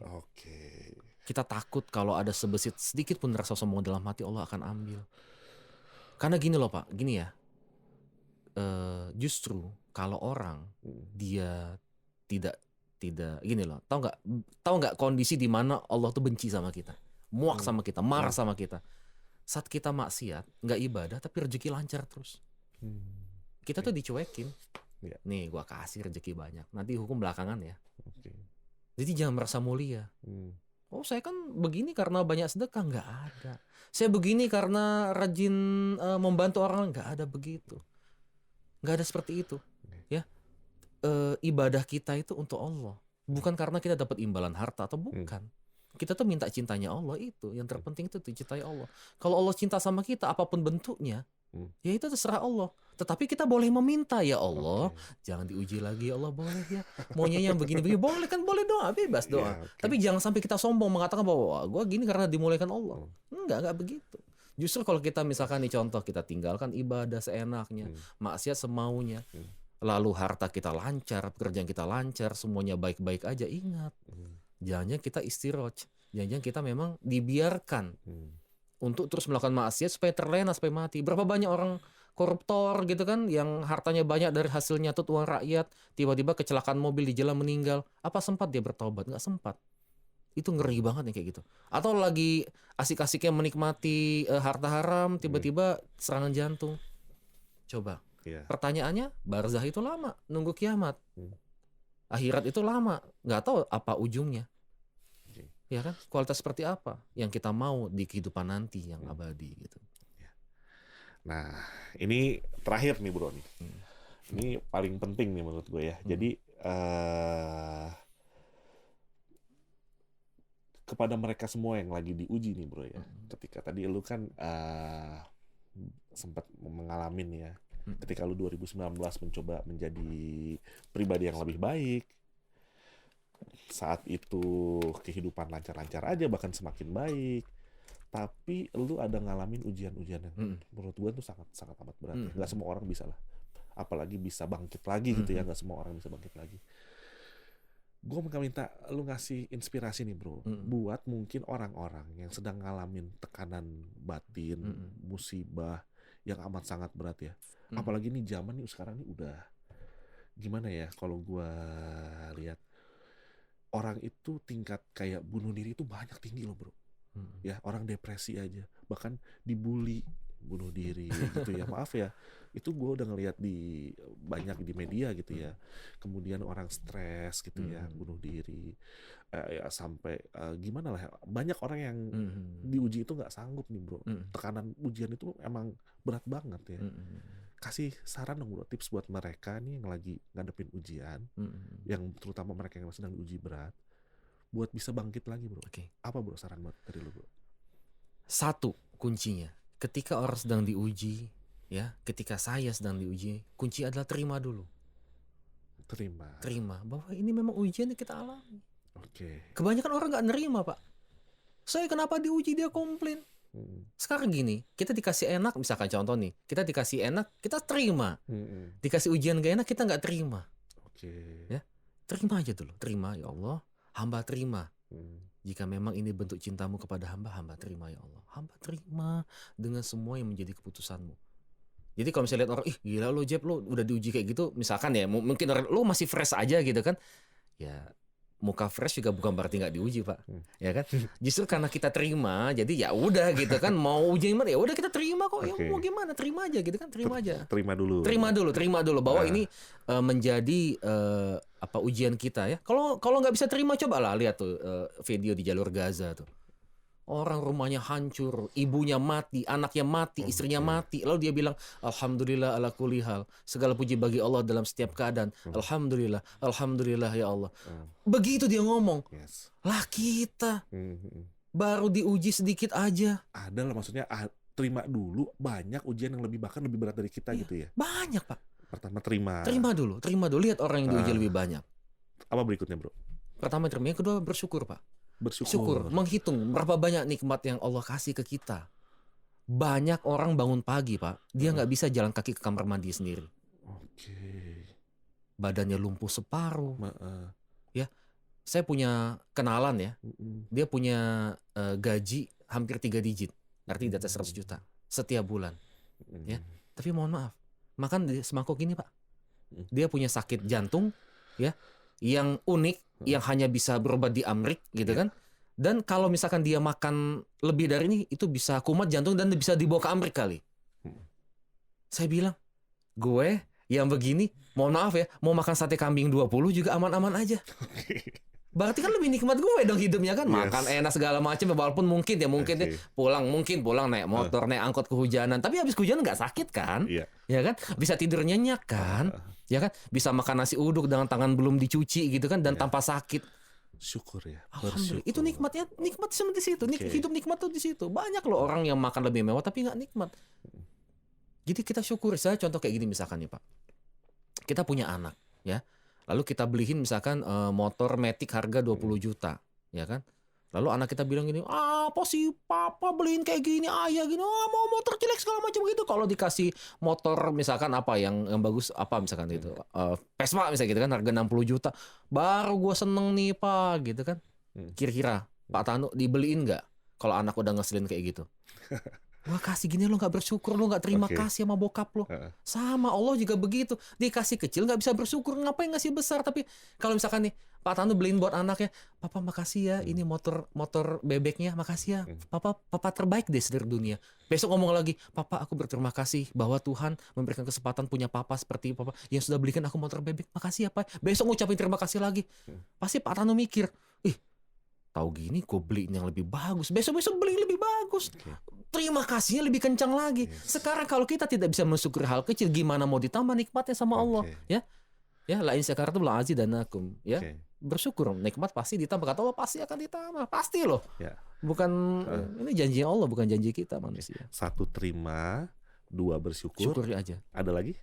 [SPEAKER 1] Kita takut kalau ada sedikit pun rasa sombong dalam hati, Allah akan ambil. Karena gini loh Pak, gini ya. Justru kalau orang dia tidak gini loh, tahu nggak kondisi di mana Allah tuh benci sama kita, muak sama kita, marah sama kita. Saat kita maksiat, nggak ibadah tapi rezeki lancar terus. Kita tuh dicuekin. Nih gua kasih rezeki banyak, nanti hukum belakangan ya. Jadi jangan merasa mulia. Saya kan begini karena banyak sedekah, nggak ada. Saya begini karena rajin membantu orang, nggak ada begitu. Nggak ada seperti itu. Ya. Ibadah kita itu untuk Allah, bukan karena kita dapat imbalan harta atau bukan. Kita tuh minta cintanya Allah, itu yang terpenting itu dicintai Allah. Kalau Allah cinta sama kita apapun bentuknya, ya itu terserah Allah. Tetapi kita boleh meminta, ya Allah, jangan diuji lagi ya Allah, boleh ya. Maunya yang begini-begini boleh kan, boleh doa, bebas doa. Tapi jangan sampai kita sombong mengatakan bahwa gue gini karena dimulaikan Allah. Enggak begitu. Justru kalau kita misalkan nih contoh, kita tinggalkan ibadah seenaknya, maksiat semaunya. Lalu harta kita lancar, pekerjaan kita lancar, semuanya baik-baik aja. Ingat, jangan-jangan kita istiroj, jangan-jangan kita memang dibiarkan untuk terus melakukan maksiat supaya terlena, supaya mati. Berapa banyak orang koruptor gitu kan, yang hartanya banyak dari hasil nyatut uang rakyat, tiba-tiba kecelakaan mobil di jalan meninggal. Apa sempat dia bertobat? Nggak sempat. Itu ngeri banget nih kayak gitu. Atau lagi asik-asiknya menikmati harta haram, tiba-tiba serangan jantung. Coba. Pertanyaannya, barzah itu lama, nunggu kiamat. Akhirat itu lama, nggak tahu apa ujungnya. Ya kan? Kualitas seperti apa yang kita mau di kehidupan nanti yang abadi gitu.
[SPEAKER 2] Nah, ini terakhir nih bro nih. Ini paling penting nih menurut gue ya. Jadi kepada mereka semua yang lagi diuji nih bro ya. Ketika tadi lu kan sempat mengalami ya. Ketika lu 2019 mencoba menjadi pribadi yang lebih baik, saat itu kehidupan lancar-lancar aja, bahkan semakin baik. Tapi lu ada ngalamin ujian-ujian yang menurut gue tuh sangat sangat amat berat ya. Nggak semua orang bisa lah. Apalagi bisa bangkit lagi gitu ya. Nggak semua orang bisa bangkit lagi. Gue minta lu ngasih inspirasi nih bro, buat mungkin orang-orang yang sedang ngalamin tekanan batin, musibah yang amat sangat berat ya. Apalagi nih zaman nih sekarang nih udah gimana ya, kalau gue lihat orang itu tingkat kayak bunuh diri itu banyak tinggi loh bro. Ya orang depresi aja, bahkan dibully bunuh diri gitu ya. Maaf ya, itu gue udah ngelihat di banyak di media gitu ya. Kemudian orang stres gitu ya, bunuh diri ya, sampai gimana lah, banyak orang yang diuji itu nggak sanggup nih bro. Tekanan ujian itu emang berat banget ya. Kasih saran dong bro, tips buat mereka nih yang lagi ngadepin ujian, yang terutama mereka yang sedang diuji berat, buat bisa bangkit lagi bro. Apa bro saran buat dari lu bro?
[SPEAKER 1] Satu kuncinya, ketika orang sedang diuji, ya, ketika saya sedang diuji, kunci adalah terima dulu. Terima bahwa ini memang ujian yang kita alami. Kebanyakan orang nggak nerima pak. Saya kenapa diuji, dia komplain. Sekarang gini, kita dikasih enak, misalkan contoh nih, kita dikasih enak, kita terima. Dikasih ujian gak enak, kita nggak terima. Ya, terima aja dulu. Terima ya Allah, hamba terima. Jika memang ini bentuk cintamu kepada hamba, hamba terima ya Allah. Hamba terima dengan semua yang menjadi keputusanmu. Jadi kalau misalnya lihat orang, ih gila lo Jeb, lo udah diuji kayak gitu, misalkan ya, mungkin orang lo masih fresh aja gitu kan, ya muka fresh juga bukan berarti nggak diuji pak, ya kan? Justru karena kita terima, jadi ya udah gitu kan, mau uji gimana ya udah kita terima kok, ya mau gimana, terima aja gitu kan, terima aja. Terima dulu bahwa ini menjadi ujian kita ya. Kalau nggak bisa terima, coba lah lihat tuh video di jalur Gaza tuh. Orang rumahnya hancur, ibunya mati, anaknya mati, istrinya mati. Lalu dia bilang, Alhamdulillah ala kulli hal. Segala puji bagi Allah dalam setiap keadaan. Alhamdulillah, Alhamdulillah ya Allah. Begitu dia ngomong. Lah kita baru diuji sedikit aja.
[SPEAKER 2] Ada lah maksudnya, terima dulu, banyak ujian yang bahkan lebih berat dari kita gitu ya.
[SPEAKER 1] Banyak pak.
[SPEAKER 2] Pertama terima
[SPEAKER 1] dulu. Lihat orang yang diuji lebih banyak.
[SPEAKER 2] Apa berikutnya bro?
[SPEAKER 1] Pertama terima, yang kedua bersyukur pak.
[SPEAKER 2] Bersyukur,
[SPEAKER 1] menghitung berapa banyak nikmat yang Allah kasih ke kita. Banyak orang bangun pagi pak, dia nggak bisa jalan kaki ke kamar mandi sendiri. Badannya lumpuh separuh. Ya, saya punya kenalan ya, dia punya gaji hampir 3 digit, artinya di atas 100 juta setiap bulan. Ya, tapi mohon maaf, makan di semangkuk ini pak. Dia punya sakit jantung, ya, yang unik, yang hanya bisa berobat di Amrik gitu kan. Dan kalau misalkan dia makan lebih dari ini, itu bisa kumat jantung dan bisa dibawa ke Amrik kali. Saya bilang, gue yang begini, mohon maaf ya, mau makan sate kambing 20 juga aman-aman aja. Berarti kan lebih nikmat gue dong hidupnya kan. Makan enak segala macam, walaupun mungkin pulang naik motor, naik angkot kehujanan, tapi habis kehujanan nggak sakit kan? Ya kan? Bisa tidur nyenyak kan? Ya kan? Bisa makan nasi uduk dengan tangan belum dicuci gitu kan, dan tanpa sakit.
[SPEAKER 2] Syukur ya.
[SPEAKER 1] Alhamdulillah. Itu nikmat di situ. Hidup nikmat tuh di situ. Banyak loh orang yang makan lebih mewah tapi nggak nikmat. Jadi kita syukur. Saya contoh kayak gini misalkan nih Pak. Kita punya anak ya. Lalu kita beliin misalkan motor Matic harga 20 juta, ya kan? Lalu anak kita bilang gini, apa sih papa beliin kayak gini, ayah gini, mau motor jelek segala macam gitu. Kalau dikasih motor misalkan apa yang bagus, apa misalkan itu, Vespa misalnya gitu kan, harga 60 juta, baru gue seneng nih Pak, gitu kan. Kira-kira Pak Tanu dibeliin nggak kalau anak udah ngeselin kayak gitu? Wah kasih gini lo nggak bersyukur, lo nggak terima kasih sama bokap lo. Sama Allah juga begitu. Dikasih kecil nggak bisa bersyukur, ngapain ngasih besar? Tapi kalau misalkan nih Pak Tanu beliin buat anaknya, papa makasih ya, ini motor bebeknya, makasih ya, papa terbaik deh seluruh dunia. Besok ngomong lagi, papa aku berterima kasih bahwa Tuhan memberikan kesempatan punya papa seperti papa yang sudah belikan aku motor bebek. Makasih ya Pak. Besok ngucapin terima kasih lagi. Pasti Pak Tanu mikir, tahu gini gue beliin yang lebih bagus, besok beli lebih bagus. Terima kasihnya lebih kencang lagi. Sekarang kalau kita tidak bisa mensyukuri hal kecil, gimana mau ditambah nikmatnya sama Allah? Ya la in syakartum la azidanakum, ya. Bersyukur, nikmat pasti ditambah, kata Allah pasti akan ditambah, pasti loh. Bukan ini janji Allah, bukan janji kita manusia.
[SPEAKER 2] 1 terima, 2 bersyukur.
[SPEAKER 1] Syukuri aja.
[SPEAKER 2] Ada lagi?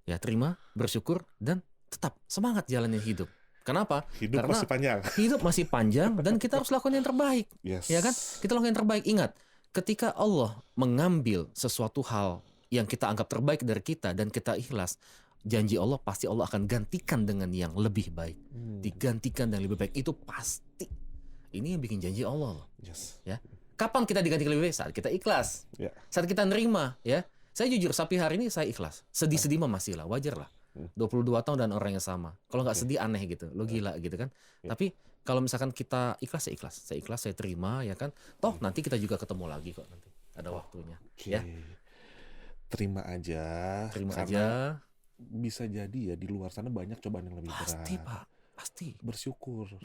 [SPEAKER 1] Ya terima, bersyukur, dan tetap semangat jalanin hidup. Kenapa?
[SPEAKER 2] Hidup
[SPEAKER 1] Karena
[SPEAKER 2] masih panjang.
[SPEAKER 1] hidup masih panjang dan kita harus lakukan yang terbaik.
[SPEAKER 2] Yes.
[SPEAKER 1] Ya kan? Kita lakukan yang terbaik. Ingat, ketika Allah mengambil sesuatu hal yang kita anggap terbaik dari kita dan kita ikhlas, janji Allah pasti Allah akan gantikan dengan yang lebih baik. Digantikan dengan lebih baik. Itu pasti. Ini yang bikin janji Allah loh.
[SPEAKER 2] Yes.
[SPEAKER 1] Ya. Kapan kita digantikan lebih baik? Saat kita ikhlas.
[SPEAKER 2] Ya.
[SPEAKER 1] Saat kita nerima, ya. Saya jujur, sampai hari ini saya ikhlas. Sedih-sedih mah masih lah, wajar lah. 22 tahun dan orang yang sama. Kalau nggak sedih aneh gitu, lo gila gitu kan. Tapi kalau misalkan kita ikhlas, saya ikhlas, saya terima ya kan. Toh nanti kita juga ketemu lagi kok nanti. Ada waktunya.
[SPEAKER 2] Oke.
[SPEAKER 1] Ya.
[SPEAKER 2] Terima aja.
[SPEAKER 1] Terima
[SPEAKER 2] karena
[SPEAKER 1] aja.
[SPEAKER 2] Bisa jadi ya di luar sana banyak cobaan yang lebih
[SPEAKER 1] Pasti,
[SPEAKER 2] berat.
[SPEAKER 1] Pak. Pasti.
[SPEAKER 2] Bersyukur.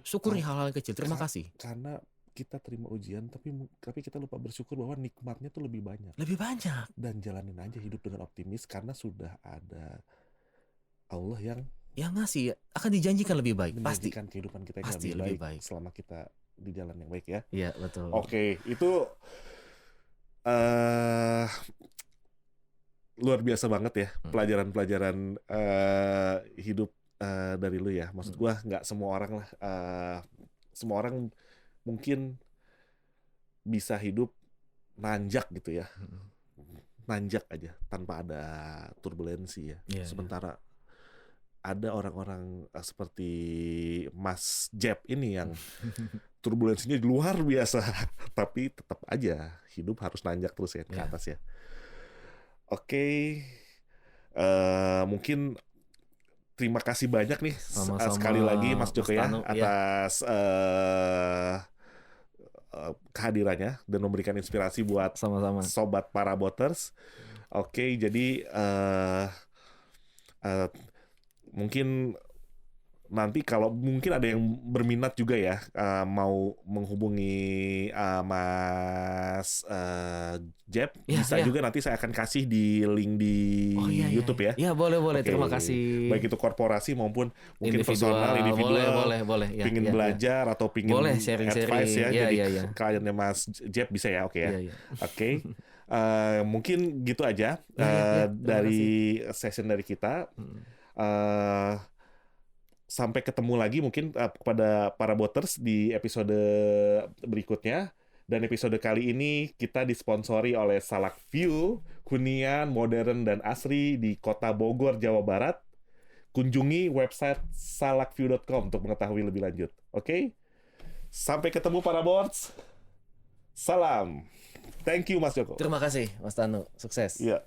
[SPEAKER 1] Syukuri hal-hal kecil. Terima kasih.
[SPEAKER 2] Karena kita terima ujian tapi kita lupa bersyukur bahwa nikmatnya tuh lebih banyak.
[SPEAKER 1] Lebih banyak.
[SPEAKER 2] Dan jalanin aja hidup dengan optimis karena sudah ada Allah yang
[SPEAKER 1] ngasih akan dijanjikan lebih baik. Pasti.
[SPEAKER 2] menjanjikan kehidupan kita yang
[SPEAKER 1] Pasti
[SPEAKER 2] lebih
[SPEAKER 1] lebih
[SPEAKER 2] baik
[SPEAKER 1] baik.
[SPEAKER 2] selama kita di jalan yang baik ya.
[SPEAKER 1] Iya, betul.
[SPEAKER 2] Oke, itu luar biasa banget ya pelajaran-pelajaran hidup dari lu ya. Maksud gua nggak semua orang lah, semua orang mungkin bisa hidup nanjak gitu ya, nanjak aja tanpa ada turbulensi ya.
[SPEAKER 1] Iya,
[SPEAKER 2] Sementara ada orang-orang seperti Mas Jeb ini yang turbulensinya luar biasa, tapi tetap aja hidup harus nanjak terus ya ke
[SPEAKER 1] Iya.
[SPEAKER 2] atas ya. Oke, mungkin terima kasih banyak nih
[SPEAKER 1] Sama-sama,
[SPEAKER 2] sekali lagi Mas Joko
[SPEAKER 1] Mas
[SPEAKER 2] ya
[SPEAKER 1] Tanu,
[SPEAKER 2] atas kehadirannya dan memberikan inspirasi buat
[SPEAKER 1] Sama-sama.
[SPEAKER 2] sobat Paraboters. Oke, jadi mungkin nanti kalau mungkin ada yang berminat juga ya mau menghubungi Mas Jeb, bisa juga nanti saya akan kasih di link di YouTube ya.
[SPEAKER 1] Iya, boleh.
[SPEAKER 2] Oke.
[SPEAKER 1] Terima kasih.
[SPEAKER 2] Baik itu korporasi maupun mungkin personal, individual.
[SPEAKER 1] Boleh. Ya,
[SPEAKER 2] pingin belajar atau pingin
[SPEAKER 1] boleh sharing-sharing.
[SPEAKER 2] advice ya,
[SPEAKER 1] Iya,
[SPEAKER 2] jadi
[SPEAKER 1] iya.
[SPEAKER 2] kliennya Mas Jeb bisa ya, oke ya.
[SPEAKER 1] Iya.
[SPEAKER 2] Oke. Mungkin gitu aja dari session dari kita. Sampai ketemu lagi mungkin kepada para boters di episode berikutnya. Dan episode kali ini kita disponsori oleh Salak View, hunian modern dan asri di Kota Bogor, Jawa Barat. Kunjungi website salakview.com untuk mengetahui lebih lanjut. Oke? Sampai ketemu para bots. Salam. Thank you Mas Joko.
[SPEAKER 1] Terima kasih Mas Tanu. Sukses.
[SPEAKER 2] Iya.